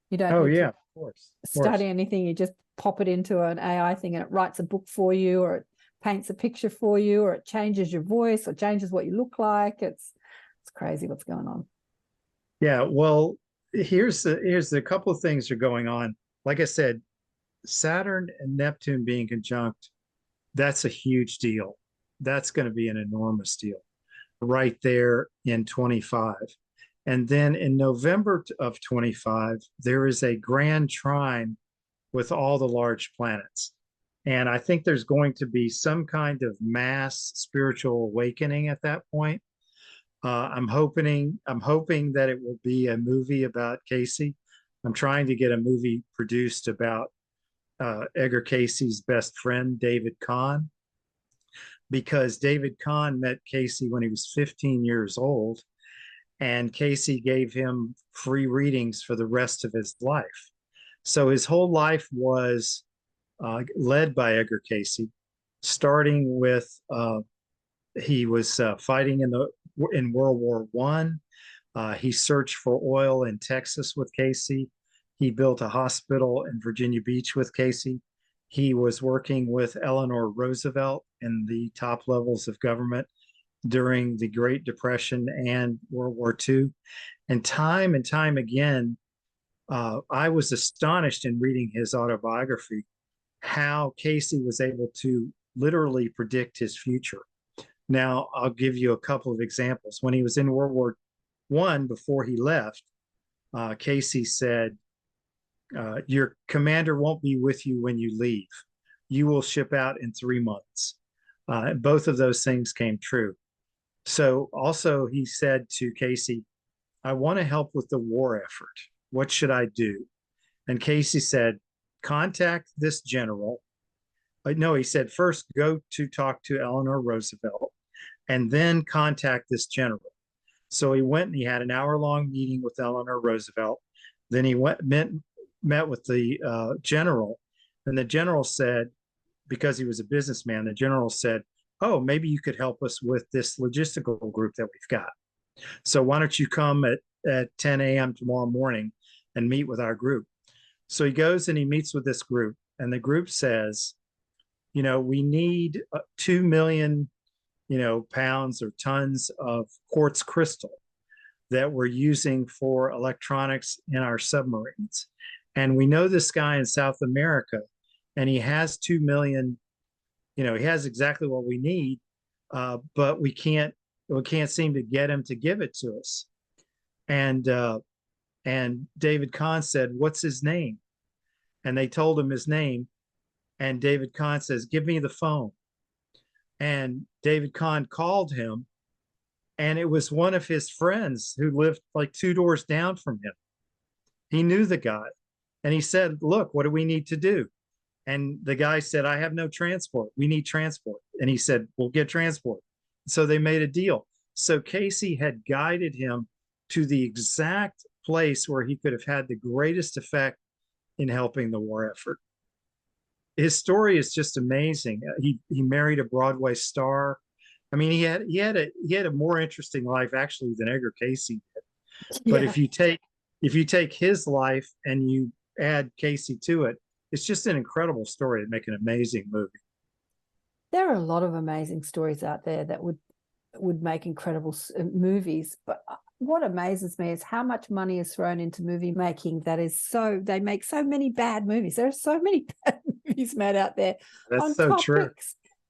You don't of course. Study anything, you just pop it into an AI thing and it writes a book for you, or it paints a picture for you, or it changes your voice, or changes what you look like. It's crazy what's going on. Yeah, well, here's a couple of things that are going on. Like I said, Saturn and Neptune being conjunct, that's a huge deal. That's going to be an enormous deal right there in 25. And then in November of 25, there is a grand trine with all the large planets. And I think there's going to be some kind of mass spiritual awakening at that point. I'm hoping that it will be a movie about Cayce. I'm trying to get a movie produced about Edgar Cayce's best friend, David Kahn, because David Kahn met Cayce when he was 15 years old. and Cayce gave him free readings for the rest of his life. So his whole life was led by Edgar Cayce, starting with he was fighting in World War One. He searched for oil in Texas with Cayce. He built a hospital in Virginia Beach with Cayce. He was working with Eleanor Roosevelt in the top levels of government during the Great Depression and World War II. And time again, I was astonished in reading his autobiography how Cayce was able to literally predict his future. Now, I'll give you a couple of examples. When he was in World War I, before he left, Cayce said, your commander won't be with you when you leave. You will ship out in 3 months. Both of those things came true. So also he said to Cayce, I want to help with the war effort. What should I do? And Cayce said, contact this general. No, he said, first go to talk to Eleanor Roosevelt and then contact this general. So he went and he had an hour-long meeting with Eleanor Roosevelt. Then he met with the general, and the general said, because he was a businessman, the general said, oh, maybe you could help us with this logistical group that we've got. So why don't you come at 10 a.m. tomorrow morning and meet with our group? So he goes and he meets with this group, and the group says, we need 2 million, pounds or tons of quartz crystal that we're using for electronics in our submarines. And we know this guy in South America, and he has 2 million, he has exactly what we need, but we can't seem to get him to give it to us. And David Kahn said, what's his name? And they told him his name. And David Kahn says, give me the phone. And David Kahn called him, and it was one of his friends who lived like 2 doors down from him. He knew the guy. And he said, look, what do we need to do? And the guy said, I have no transport. We need transport. And he said, we'll get transport. So they made a deal. So Cayce had guided him to the exact place where he could have had the greatest effect in helping the war effort. His story is just amazing. He married a Broadway star. I mean, he had a more interesting life actually than Edgar Cayce did. But Yeah. if you take his life and you add Cayce to it, it's just an incredible story to make an amazing movie. There are a lot of amazing stories out there that would make incredible movies. But what amazes me is how much money is thrown into movie making. They make so many bad movies. There are so many bad movies made out there. That's so true.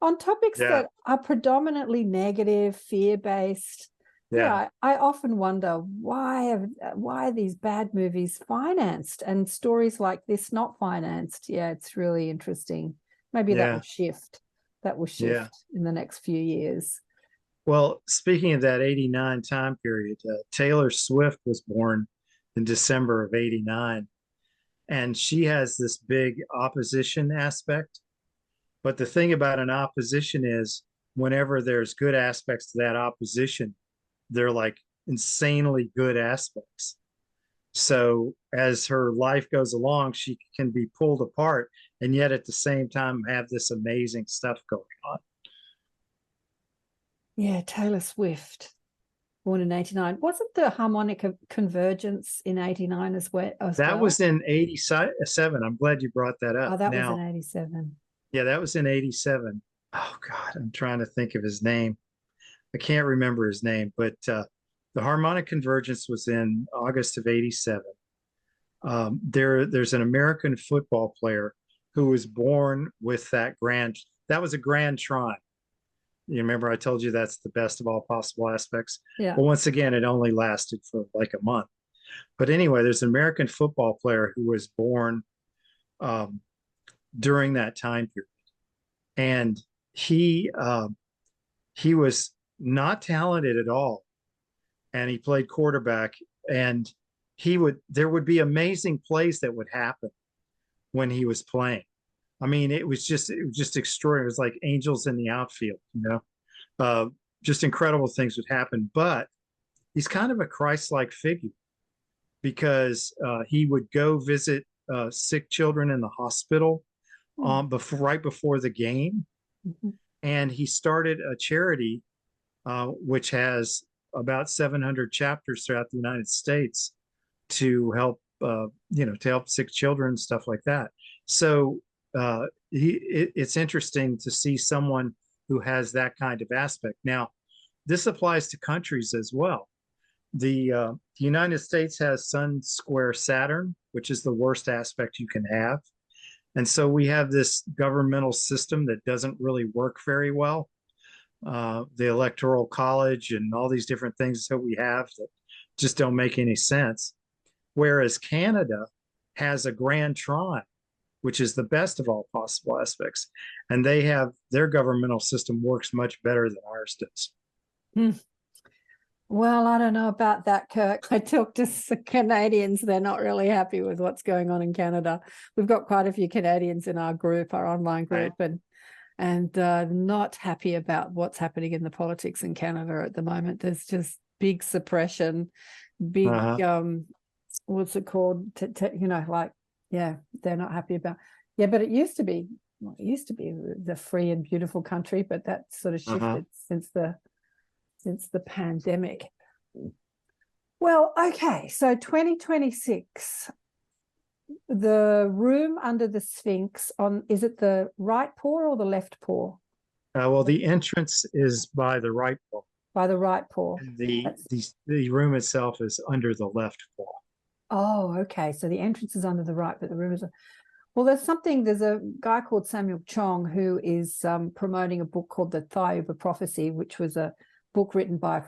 On topics that are predominantly negative, fear-based. Yeah, I often wonder why are these bad movies financed and stories like this not financed? Yeah, it's really interesting. Maybe that will shift. That will shift in the next few years. Well, speaking of that 89 time period, Taylor Swift was born in December of 89, and she has this big opposition aspect. But the thing about an opposition is whenever there's good aspects to that opposition, they're like insanely good aspects. So as her life goes along, she can be pulled apart and yet at the same time have this amazing stuff going on. Yeah, Taylor Swift, born in 89. Wasn't the harmonic convergence in 89 as well? That was in 87. I'm glad you brought that up. Oh, that was in 87. Yeah, that was in 87. Oh, God, I'm trying to think of his name. I can't remember his name, but the harmonic convergence was in August of 87. There's an American football player who was born with that was a grand trine. You remember I told you that's the best of all possible aspects? Yeah. Well, once again, it only lasted for like a month. But anyway, there's an American football player who was born during that time period. And he was not talented at all. And he played quarterback, and there would be amazing plays that would happen when he was playing. I mean, it was just extraordinary. It was like angels in the outfield, just incredible things would happen. But he's kind of a Christ-like figure because he would go visit sick children in the hospital right before the game. Mm-hmm. And he started a charity which has about 700 chapters throughout the United States to help, to help sick children, stuff like that. So it's interesting to see someone who has that kind of aspect. Now, this applies to countries as well. The United States has Sun square Saturn, which is the worst aspect you can have. And so we have this governmental system that doesn't really work very well. The Electoral College and all these different things that we have that just don't make any sense. Whereas Canada has a Grand Trine, which is the best of all possible aspects. And they have their governmental system works much better than ours does. Well, I don't know about that, Kirk. I talked to some Canadians. They're not really happy with what's going on in Canada. We've got quite a few Canadians in our group, our online group, and not happy about what's happening in the politics in Canada at the moment. There's just big suppression, big, what's it called? They're not happy about. Yeah, but it used to be the free and beautiful country, but that sort of shifted since the pandemic. Well, okay, so 2026, the room under the Sphinx is it the right paw or the left paw? Well, the entrance is by the right paw. By the right paw. And the room itself is under the left paw. Oh, okay. So the entrance is under the right, but the room is. Well, there's a guy called Samuel Chong who is promoting a book called The Thayuba Prophecy, which was a book written by a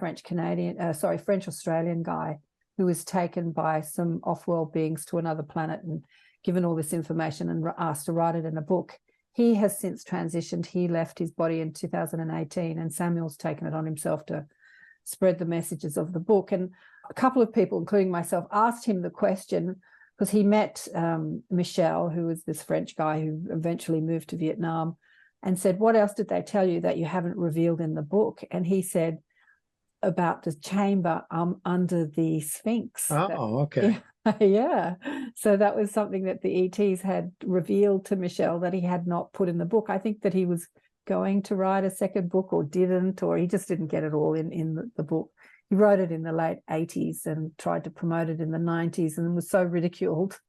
French-Australian guy who was taken by some off-world beings to another planet and given all this information and asked to write it in a book. He has since transitioned. He left his body in 2018, and Samuel's taken it on himself to spread the messages of the book. And a couple of people, including myself, asked him the question because he met Michel, who was this French guy who eventually moved to Vietnam, and said, what else did they tell you that you haven't revealed in the book? And he said about the chamber under the Sphinx. Oh, okay. Yeah. So that was something that the ETs had revealed to Michel that he had not put in the book. I think that he was going to write a second book or didn't, or he just didn't get it all in the book. He wrote it in the late 80s and tried to promote it in the 90s and was so ridiculed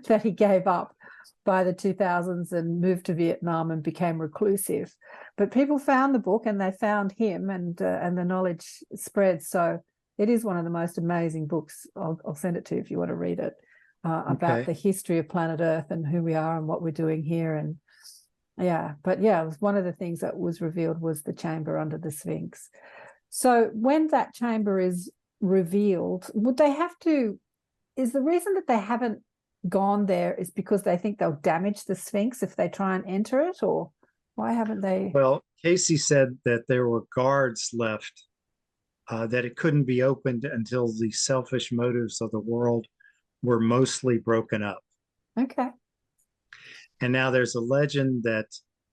that he gave up by the 2000s and moved to Vietnam and became reclusive. But people found the book and they found him, and the knowledge spread. So it is one of the most amazing books. I'll send it to you if you want to read it, about the history of planet Earth and who we are and what we're doing here. And it was one of the things that was revealed was the chamber under the Sphinx. So when that chamber is revealed, would they have to, is the reason that they haven't gone there is because they think they'll damage the Sphinx if they try and enter it, or why haven't they? Well, Cayce said that there were guards left, that it couldn't be opened until the selfish motives of the world were mostly broken up. Okay. And now there's a legend that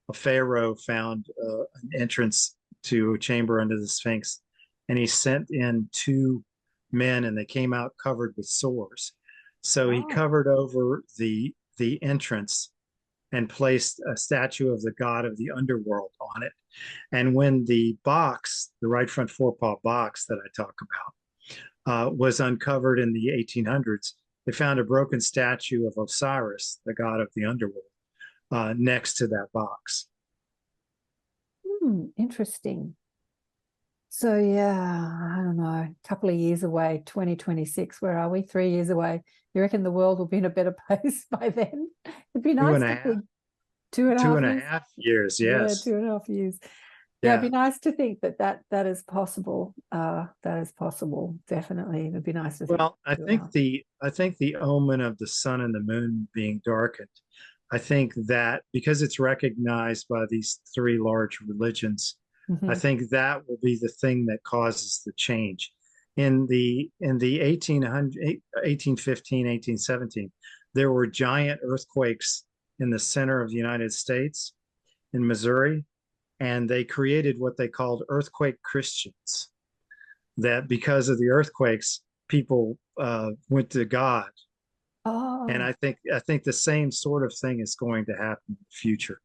a pharaoh found an entrance to a chamber under the Sphinx, and he sent in two men, and they came out covered with sores. So he covered over the entrance and placed a statue of the god of the underworld on it. And when the box, the right front forepaw box that I talk about, was uncovered in the 1800s, they found a broken statue of Osiris, the god of the underworld, next to that box. Interesting. So I don't know, a couple of years away, 2026, where are we? 3 years away. You reckon the world will be in a better place by then? It'd be nice. 2.5 years, yes. Yeah, 2.5 years. Yeah, it'd be nice to think that is possible. That is possible. Definitely. It'd be nice to think. Well, I think the omen of the sun and the moon being darkened, I think that because it's recognized by these three large religions, I think that will be the thing that causes the change. In the 1815, 1817, there were giant earthquakes in the center of the United States, in Missouri, and they created what they called earthquake Christians. that because of the earthquakes, people went to God. And Oh, I think the same sort of thing is going to happen in the future.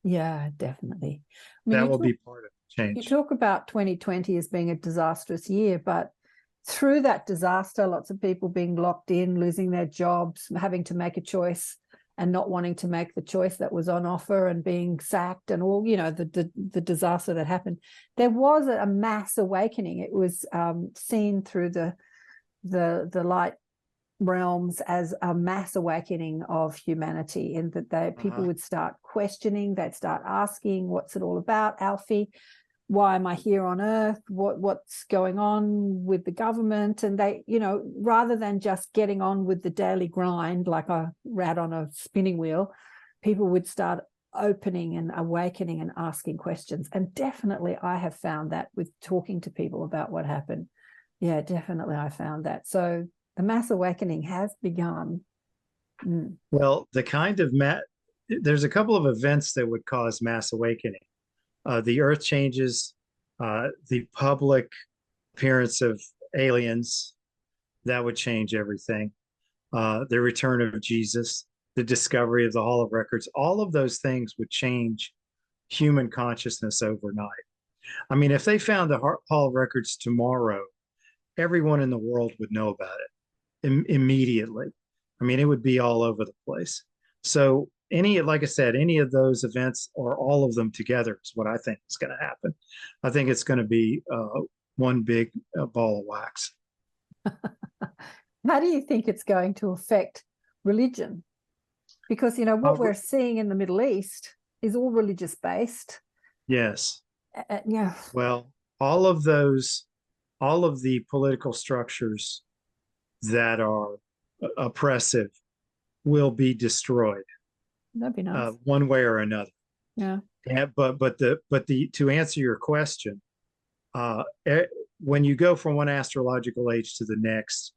yeah, definitely. I mean, That will be part of the you change. talk about 2020 as being a disastrous year, but through that disaster, lots of people being locked in, losing their jobs, having to make a choice and not wanting to make the choice that was on offer and being sacked and all, the disaster that happened. There was a mass awakening. It was seen through the light realms as a mass awakening of humanity, in that people would start questioning, they'd start asking, what's it all about, Alfie? Why am I here on earth? What's going on with the government? And they, rather than just getting on with the daily grind like a rat on a spinning wheel, people would start opening and awakening and asking questions. And definitely I have found that with talking to people about what happened. Yeah, definitely I found that. So the mass awakening has begun. Well, there's a couple of events that would cause mass awakening. The earth changes, the public appearance of aliens, that would change everything. The return of Jesus, the discovery of the Hall of Records, all of those things would change human consciousness overnight. I mean, if they found the Hall of Records tomorrow, everyone in the world would know about it immediately. I mean, it would be all over the place. So like I said, any of those events or all of them together is what I think is going to happen. I think it's going to be one big ball of wax. How do you think it's going to affect religion? Because, what we're seeing in the Middle East is all religious based. Yes. Yeah. Well, all of the political structures that are oppressive will be destroyed. That'd be nice. One way or another. Yeah. But to answer your question, when you go from one astrological age to the next,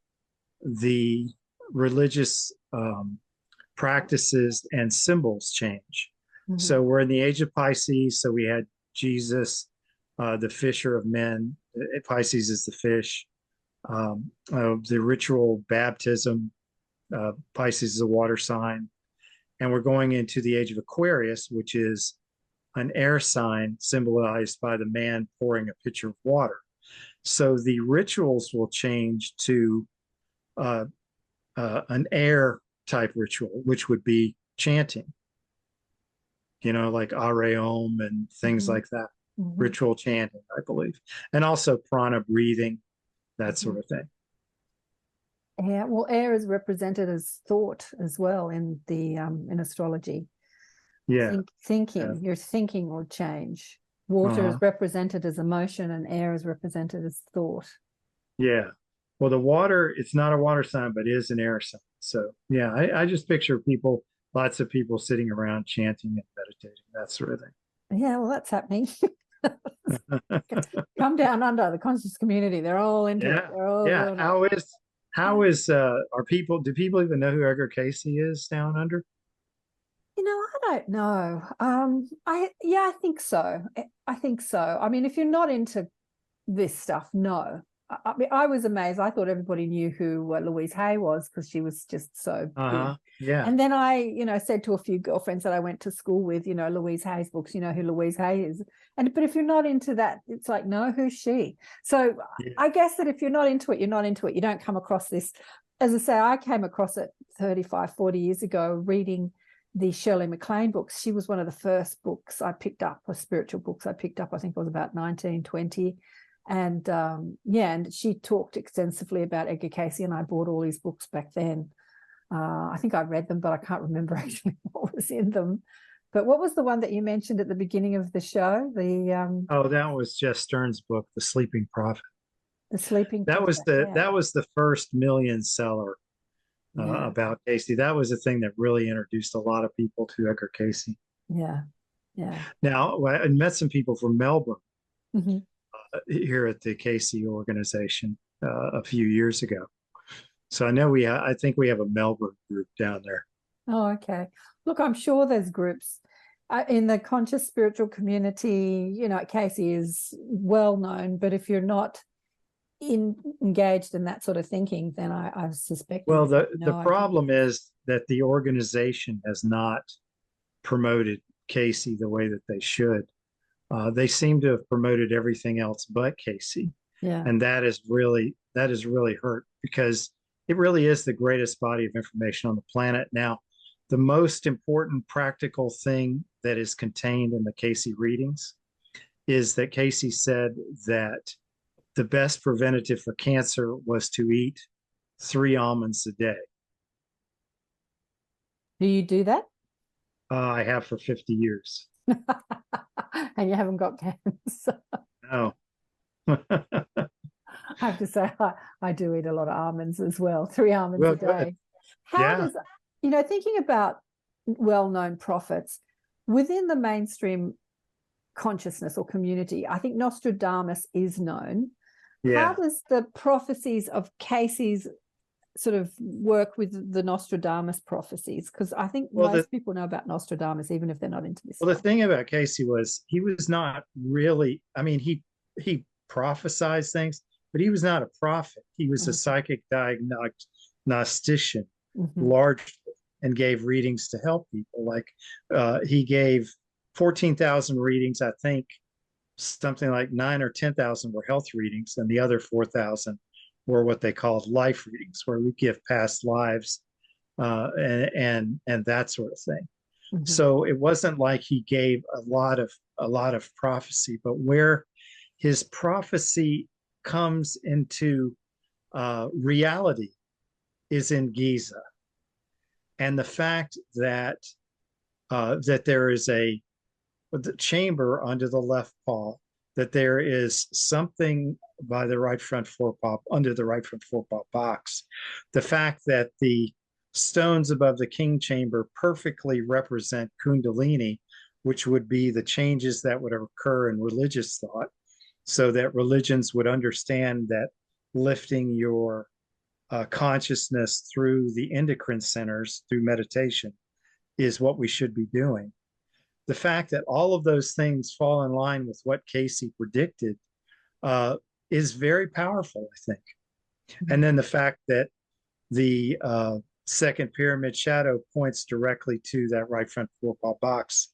the religious practices and symbols change. Mm-hmm. So we're in the age of Pisces. So we had Jesus, the fisher of men. Pisces is the fish. The ritual baptism. Pisces is a water sign. And we're going into the age of Aquarius, which is an air sign symbolized by the man pouring a pitcher of water. So the rituals will change to an air type ritual, which would be chanting, like Are Om and things like that. Mm-hmm. Ritual chanting, I believe. And also prana breathing, that sort of thing. Yeah, well, air is represented as thought as well in in astrology. Yeah, thinking. Yeah. Your thinking will change. Water is represented as emotion, and air is represented as thought. Yeah. Well, the water, it's not a water sign, but it is an air sign. So yeah, I just picture lots of people sitting around chanting and meditating, that sort of thing. Yeah, well, that's happening. Come down under the conscious community. They're all into it. They're all do people even know who Edgar Cayce is down under? I don't know. I think so. I think so. I mean, if you're not into this stuff, no. I mean, I was amazed. I thought everybody knew who Louise Hay was because she was just so good. Yeah. And then I, said to a few girlfriends that I went to school with, Louise Hay's books, who Louise Hay is. But if you're not into that, it's like, no, who's she? So yeah. I guess that if you're not into it, you're not into it. You don't come across this. As I say, I came across it 35, 40 years ago reading the Shirley MacLaine books. She was one of the first books I picked up, or spiritual books I picked up. I think it was about 1920. And and she talked extensively about Edgar Cayce, and I bought all his books back then. I think I read them, but I can't remember actually what was in them. But what was the one that you mentioned at the beginning of the show? That was Jeff Stern's book, The Sleeping Prophet. The Sleeping Prophet. That was the first million seller about Cayce. That was the thing that really introduced a lot of people to Edgar Cayce. Yeah. Now, I met some people from Melbourne. Mm-hmm. Here at the Cayce organization a few years ago. So I think we have a Melbourne group down there. Oh, okay. Look, I'm sure there's groups in the conscious spiritual community. Cayce is well known, but if you're not engaged in that sort of thinking, then I suspect. Well, the no problem is that the organization has not promoted Cayce the way that they should. They seem to have promoted everything else but Cayce, Yeah. and that is really hurt, because it really is the greatest body of information on the planet. Now, the most important practical thing that is contained in the Cayce readings is that Cayce said that the best preventative for cancer was to eat 3 almonds a day. Do you do that? I have for 50 years. And you haven't got cancer? No. I have to say, I do eat a lot of almonds as well, 3 almonds Well, a day. good. How Yeah. does, thinking about well-known prophets within the mainstream consciousness or community, I think Nostradamus is known. Yeah. How does the prophecies of Cayce's sort of work with the Nostradamus prophecies? Because I think most people know about Nostradamus, even if they're not into this. Well, the thing about Cayce was he was not really, I mean, he prophesized things, but he was not a prophet. He was a psychic diagnostician, largely, and gave readings to help people. Like he gave 14,000 readings, I think something like 9 or 10,000 were health readings, and the other 4,000 were what they called life readings, where we give past lives and that sort of thing. So it wasn't like he gave a lot of prophecy, but where his prophecy comes into reality is in Giza, and the fact that that there is the chamber under the left paw, that there is something by the right front forepaw, under the right front forepaw box, the fact that the stones above the king chamber perfectly represent Kundalini, which would be the changes that would occur in religious thought, so that religions would understand that lifting your consciousness through the endocrine centers through meditation is what we should be doing. The fact that all of those things fall in line with what Cayce predicted is very powerful, I think. And then the fact that the second pyramid shadow points directly to that right front forepaw box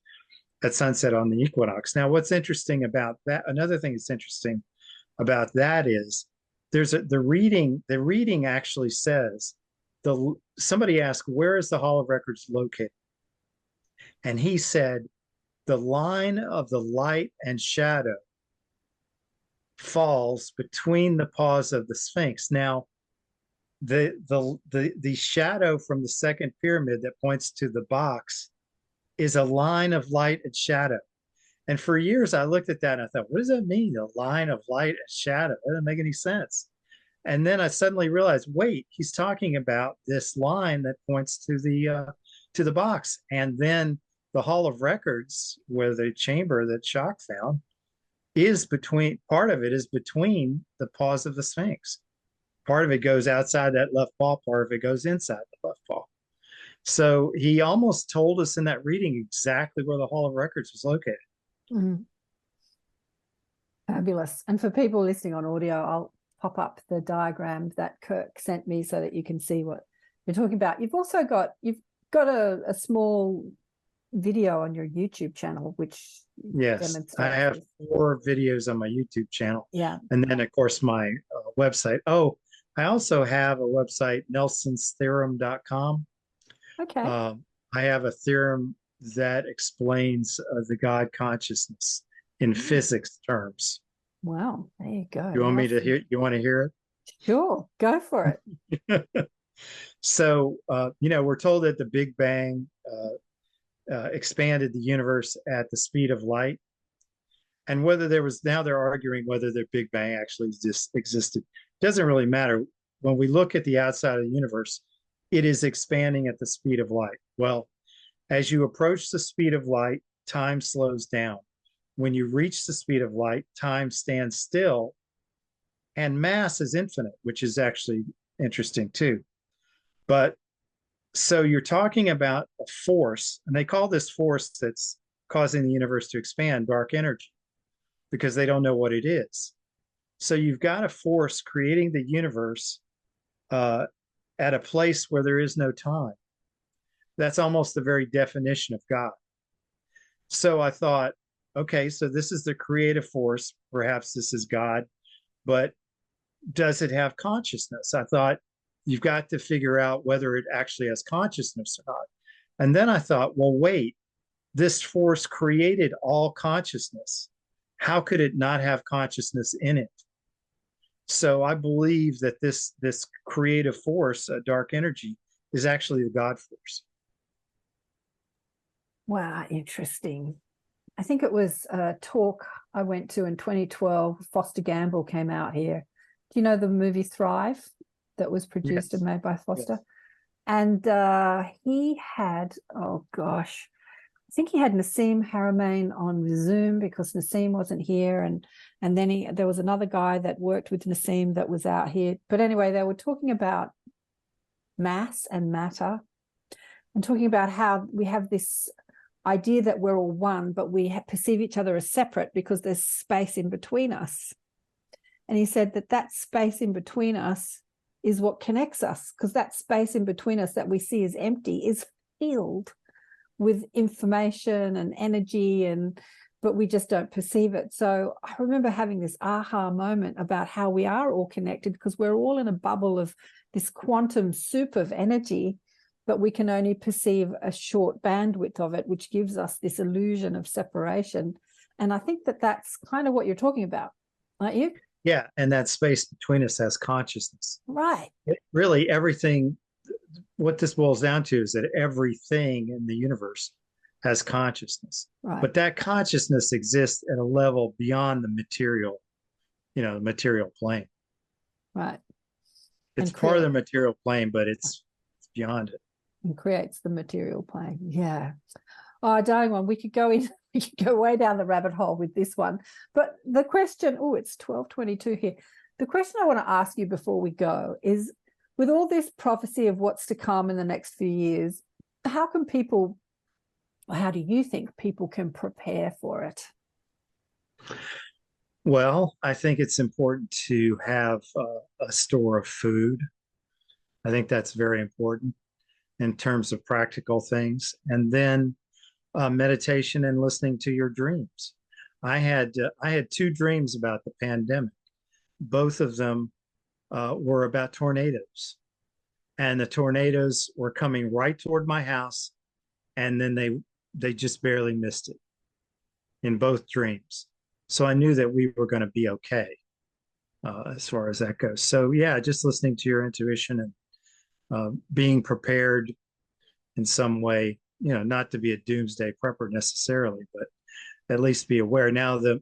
at sunset on the equinox. Now, what's interesting about that, another thing that's interesting about that is the reading actually says, somebody asked, where is the Hall of Records located? And he said, the line of the light and shadow falls between the paws of the Sphinx. Now, the shadow from the second pyramid that points to the box is a line of light and shadow. And for years I looked at that and I thought, what does that mean? A line of light and shadow? That doesn't make any sense. And then I suddenly realized, wait, he's talking about this line that points to the box. And then the Hall of Records, where the chamber that Schock found, is between, part of it is between the paws of the Sphinx. Part of it goes outside that left paw, part of it goes inside the left paw. So he almost told us in that reading exactly where the Hall of Records was located. Fabulous. And for people listening on audio, I'll pop up the diagram that Kirk sent me so that you can see what you're talking about. You've also got a small video on your YouTube channel, which I have 4 videos on my YouTube channel. Yeah. And then of course my website. Oh, I also have a website, nelsonstheorem.com. Okay. I have a theorem that explains the God consciousness in physics terms. Wow, there you go. You want me to hear? You want to hear it? Sure, go for it. So, we're told that the Big Bang expanded the universe at the speed of light, and whether now they're arguing whether the Big Bang actually existed. Doesn't really matter. When we look at the outside of the universe, it is expanding at the speed of light. Well, as you approach the speed of light, time slows down. When you reach the speed of light, time stands still, and mass is infinite, which is actually interesting too. But so you're talking about a force, and they call this force that's causing the universe to expand dark energy, because they don't know what it is. So you've got a force creating the universe at a place where there is no time. That's almost the very definition of God. So I thought, okay, so this is the creative force. Perhaps this is God, but does it have consciousness? I thought you've got to figure out whether it actually has consciousness or not. And then I thought, well, wait, this force created all consciousness. How could it not have consciousness in it? So I believe that this creative force, dark energy, is actually the God force. Wow, interesting. I think it was a talk I went to in 2012. Foster Gamble came out here. Do you know the movie Thrive that was produced and made by Foster? Yes. And he had, oh gosh, I think he had Nassim Haramein on Zoom because Nassim wasn't here. And then there was another guy that worked with Nassim that was out here. But anyway, they were talking about mass and matter and talking about how we have this idea that we're all one, but we perceive each other as separate because there's space in between us. And he said that that space in between us is what connects us, because that space in between us that we see as empty is filled with information and energy, but we just don't perceive it. So I remember having this aha moment about how we are all connected, because we're all in a bubble of this quantum soup of energy, but we can only perceive a short bandwidth of it, which gives us this illusion of separation. And I think that that's kind of what you're talking about, aren't you? Yeah, and that space between us has consciousness. Right. Really, everything, what this boils down to is that everything in the universe has consciousness. Right. But that consciousness exists at a level beyond the material, the material plane. Right. It's part of the material plane, but it's beyond it. And creates the material plane. Yeah. Oh, darling one, we could go way down the rabbit hole with this one. But the question, it's 12:22 here. The question I want to ask you before we go is, with all this prophecy of what's to come in the next few years, how do you think people can prepare for it? Well, I think it's important to have a store of food. I think that's very important in terms of practical things. And then meditation and listening to your dreams. I had 2 dreams about the pandemic. Both of them were about tornadoes, and the tornadoes were coming right toward my house, and then they just barely missed it in both dreams. So I knew that we were going to be okay as far as that goes. So yeah, just listening to your intuition and being prepared in some way, not to be a doomsday prepper necessarily, but at least be aware. Now the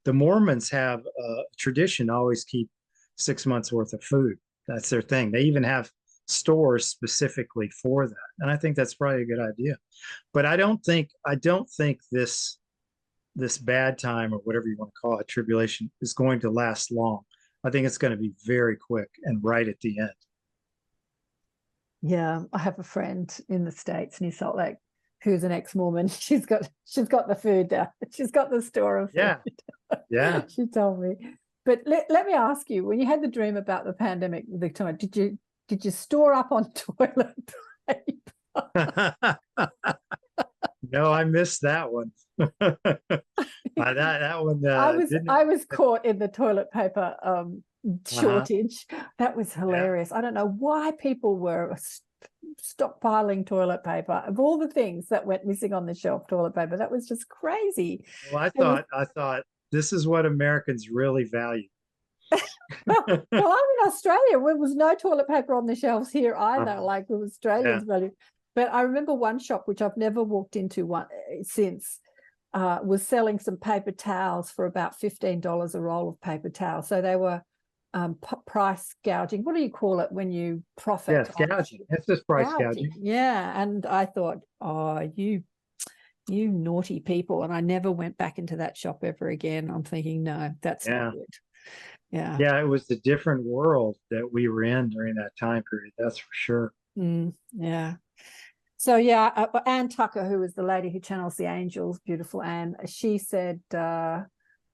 Mormons have a tradition to always keep 6 months worth of food. That's their thing. They even have stores specifically for that, and I think that's probably a good idea. But I don't think this bad time, or whatever you want to call it, tribulation, is going to last long. I think it's going to be very quick and right at the end. Yeah, I have a friend in the States, near Salt Lake, who's an ex-Mormon. She's got the food there. She's got the store of food. Yeah. She told me. But let me ask you, when you had the dream about the pandemic, Victoria, did you store up on toilet paper? No, I missed that one. that one. I was caught in the toilet paper shortage. That was hilarious. Yeah. I don't know why people were stockpiling toilet paper. Of all the things that went missing on the shelf, toilet paper, that was just crazy. Well, I thought this is what Americans really value. Well, I'm in Australia. There was no toilet paper on the shelves here either, like the Australians value. But I remember one shop, which I've never walked into since, was selling some paper towels for about $15 a roll of paper towels. So they were price gouging. What do you call it when you profit? Yes, gouging. It's just price gouging. Yeah, and I thought, you naughty people. And I never went back into that shop ever again. I'm thinking, no, that's not good. Yeah. Yeah, it was a different world that we were in during that time period. That's for sure. Yeah. So yeah, Anne Tucker, who is the lady who channels the angels, beautiful Anne, she said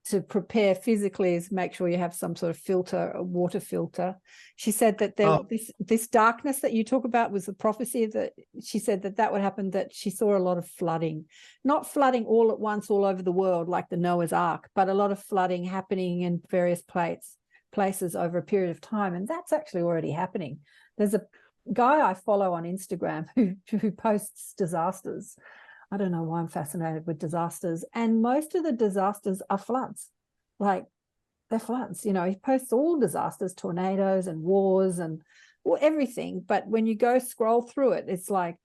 to prepare physically is make sure you have some sort of filter, a water filter. She said that there this darkness that you talk about was the prophecy that she said that would happen, that she saw a lot of flooding, not flooding all at once all over the world like the Noah's Ark, but a lot of flooding happening in various places over a period of time. And that's actually already happening. There's a guy I follow on Instagram who posts disasters. I don't know why I'm fascinated with disasters. And most of the disasters are floods. Like, they're floods. You know, he posts all disasters, tornadoes and wars and everything. But when you go scroll through it, it's like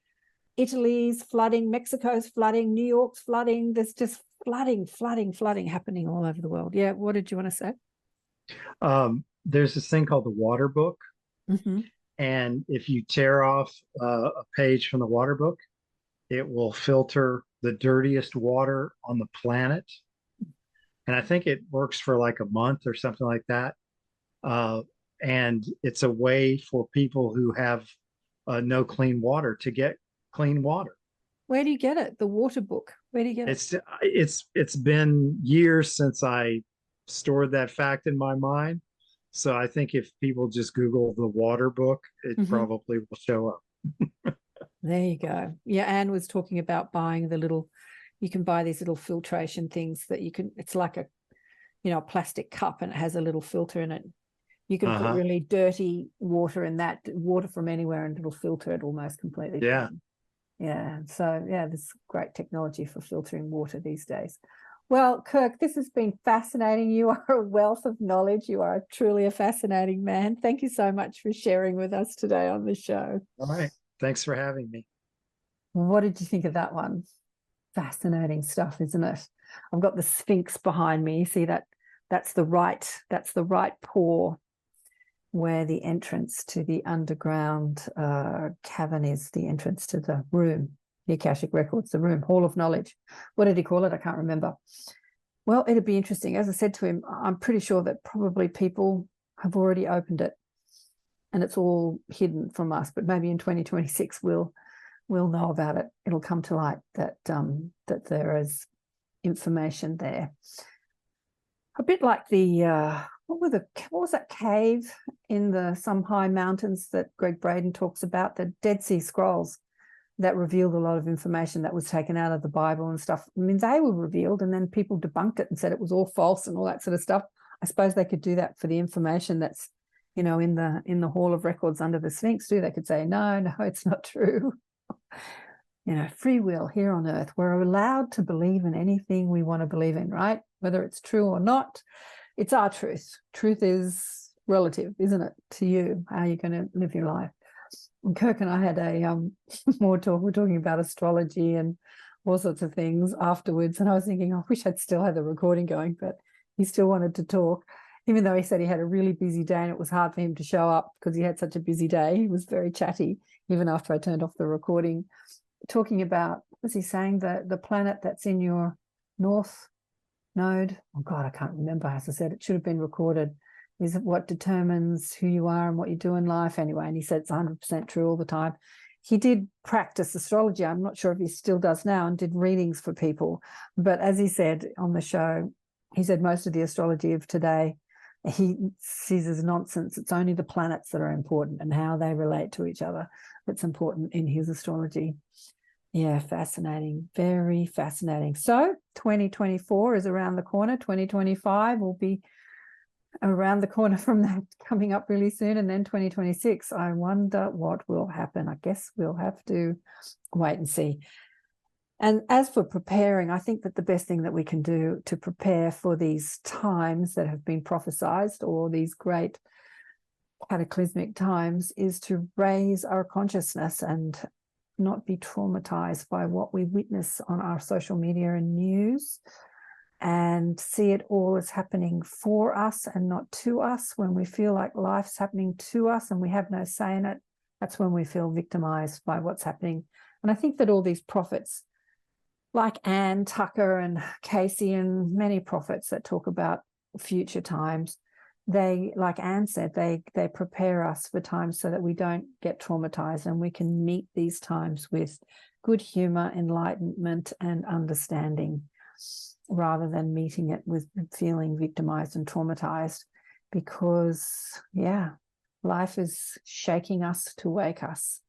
Italy's flooding, Mexico's flooding, New York's flooding. There's just flooding happening all over the world. Yeah, what did you want to say? There's this thing called the water book. Mm-hmm. And if you tear off a page from the water book, it will filter the dirtiest water on the planet. And I think it works for like a month or something like that. And it's a way for people who have no clean water to get clean water. Where do you get it? The water book. Where do you get it? It's been years since I stored that fact in my mind. So I think if people just Google the water book, it probably will show up. There you go. Yeah, Anne was talking about buying you can buy these little filtration things that you can, it's like a plastic cup, and it has a little filter in it. You can put really dirty water in that, water from anywhere, and it'll filter it almost completely. Yeah. Clean. Yeah. So yeah, there's great technology for filtering water these days. Well, Kirk, this has been fascinating. You are a wealth of knowledge. You are truly a fascinating man. Thank you so much for sharing with us today on the show. All right. Thanks for having me. What did you think of that one? Fascinating stuff, isn't it? I've got the Sphinx behind me. You see that? That's the right paw where the entrance to the underground cavern is, the entrance to the room, the Akashic Records, the room, Hall of Knowledge. What did he call it? I can't remember. Well, it'd be interesting. As I said to him, I'm pretty sure that probably people have already opened it and it's all hidden from us, but maybe in 2026 we'll know about it. It'll come to light that there is information there. A bit like the what was that cave in some high mountains that Greg Braden talks about, the Dead Sea Scrolls that revealed a lot of information that was taken out of the Bible and stuff. I mean, they were revealed and then people debunked it and said it was all false and all that sort of stuff. I suppose they could do that for the information that's, in the Hall of Records under the Sphinx too. They could say, no, it's not true. Free will here on earth. We're allowed to believe in anything we want to believe in, right? Whether it's true or not, it's our truth. Truth is relative, isn't it, to you, how you're going to live your life. And Kirk and I had a more talk. We're talking about astrology and all sorts of things afterwards. And I was thinking, I wish I'd still had the recording going, but he still wanted to talk, even though he said he had a really busy day and it was hard for him to show up because he had such a busy day. He was very chatty, even after I turned off the recording, talking about, what was he saying, the planet that's in your north node. Oh God, I can't remember. As I said, it should have been recorded. Is what determines who you are and what you do in life anyway. And he said it's 100% true all the time. He did practice astrology. I'm not sure if he still does now, and did readings for people. But as he said on the show, he said most of the astrology of today he sees as nonsense. It's only the planets that are important and how they relate to each other that's important in his astrology. Yeah, fascinating, very fascinating. So 2024 is around the corner. 2025 will be around the corner from that, coming up really soon. And then 2026, I wonder what will happen. I guess we'll have to wait and see. And as for preparing, I think that the best thing that we can do to prepare for these times that have been prophesized, or these great cataclysmic times, is to raise our consciousness and not be traumatized by what we witness on our social media and news, and see it all as happening for us and not to us. When we feel like life's happening to us and we have no say in it, that's when we feel victimized by what's happening. And I think that all these prophets, like Anne Tucker and Cayce and many prophets that talk about future times, they, like Anne said, they prepare us for times so that we don't get traumatized and we can meet these times with good humor, enlightenment, and understanding. rather than meeting it with feeling victimized and traumatized, because, yeah, life is shaking us to wake us,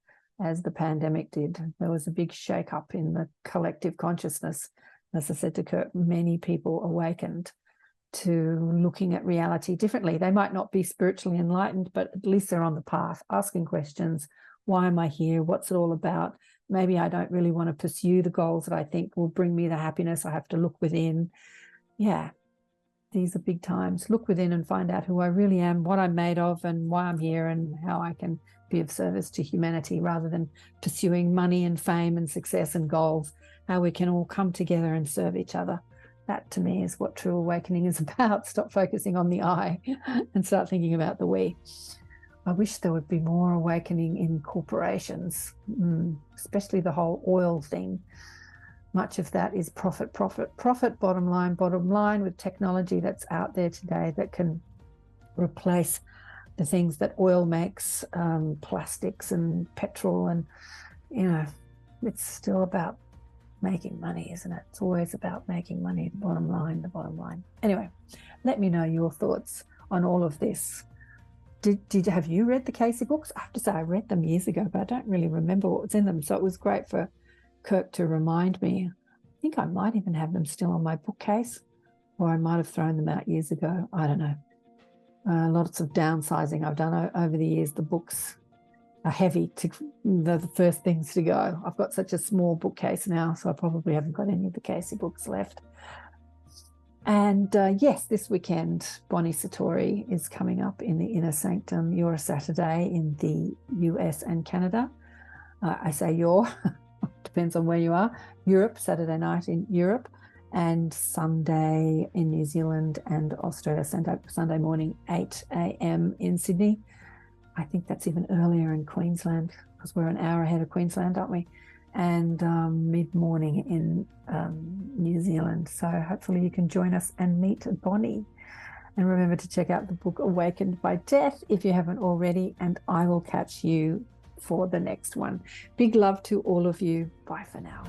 as the pandemic did. There was a big shake up in the collective consciousness. As I said to Kirk, many people awakened to looking at reality differently. They might not be spiritually enlightened, but at least they're on the path, asking questions. Why am I here? What's it all about? Maybe I don't really want to pursue the goals that I think will bring me the happiness. I have to look within. Yeah, these are big times. Look within and find out who I really am, what I'm made of, and why I'm here, and how I can be of service to humanity, rather than pursuing money and fame and success and goals, how we can all come together and serve each other. That, to me, is what true awakening is about. Stop focusing on the I and start thinking about the we. I wish there would be more awakening in corporations, especially the whole oil thing. Much of that is profit, bottom line, with technology that's out there today that can replace the things that oil makes, plastics and petrol, and, it's still about making money, isn't it? It's always about making money, the bottom line. Anyway, let me know your thoughts on all of this. Have you read the Cayce books? I have to say, I read them years ago, but I don't really remember what was in them. So it was great for Kirk to remind me. I think I might even have them still on my bookcase, or I might have thrown them out years ago. I don't know. Lots of downsizing I've done over the years. The books are heavy, they're the first things to go. I've got such a small bookcase now, so I probably haven't got any of the Cayce books left. And yes, this weekend, Bonnie Satori is coming up in the Inner Sanctum, Your Saturday, in the US and Canada. I say your, depends on where you are. Europe, Saturday night in Europe, and Sunday in New Zealand and Australia, Sunday morning, 8 a.m. in Sydney. I think that's even earlier in Queensland, because we're an hour ahead of Queensland, aren't we? And mid-morning in New Zealand. So hopefully you can join us and meet Bonnie. And remember to check out the book Awakened by Death if you haven't already, and I will catch you for the next one. Big love to all of you. Bye for now.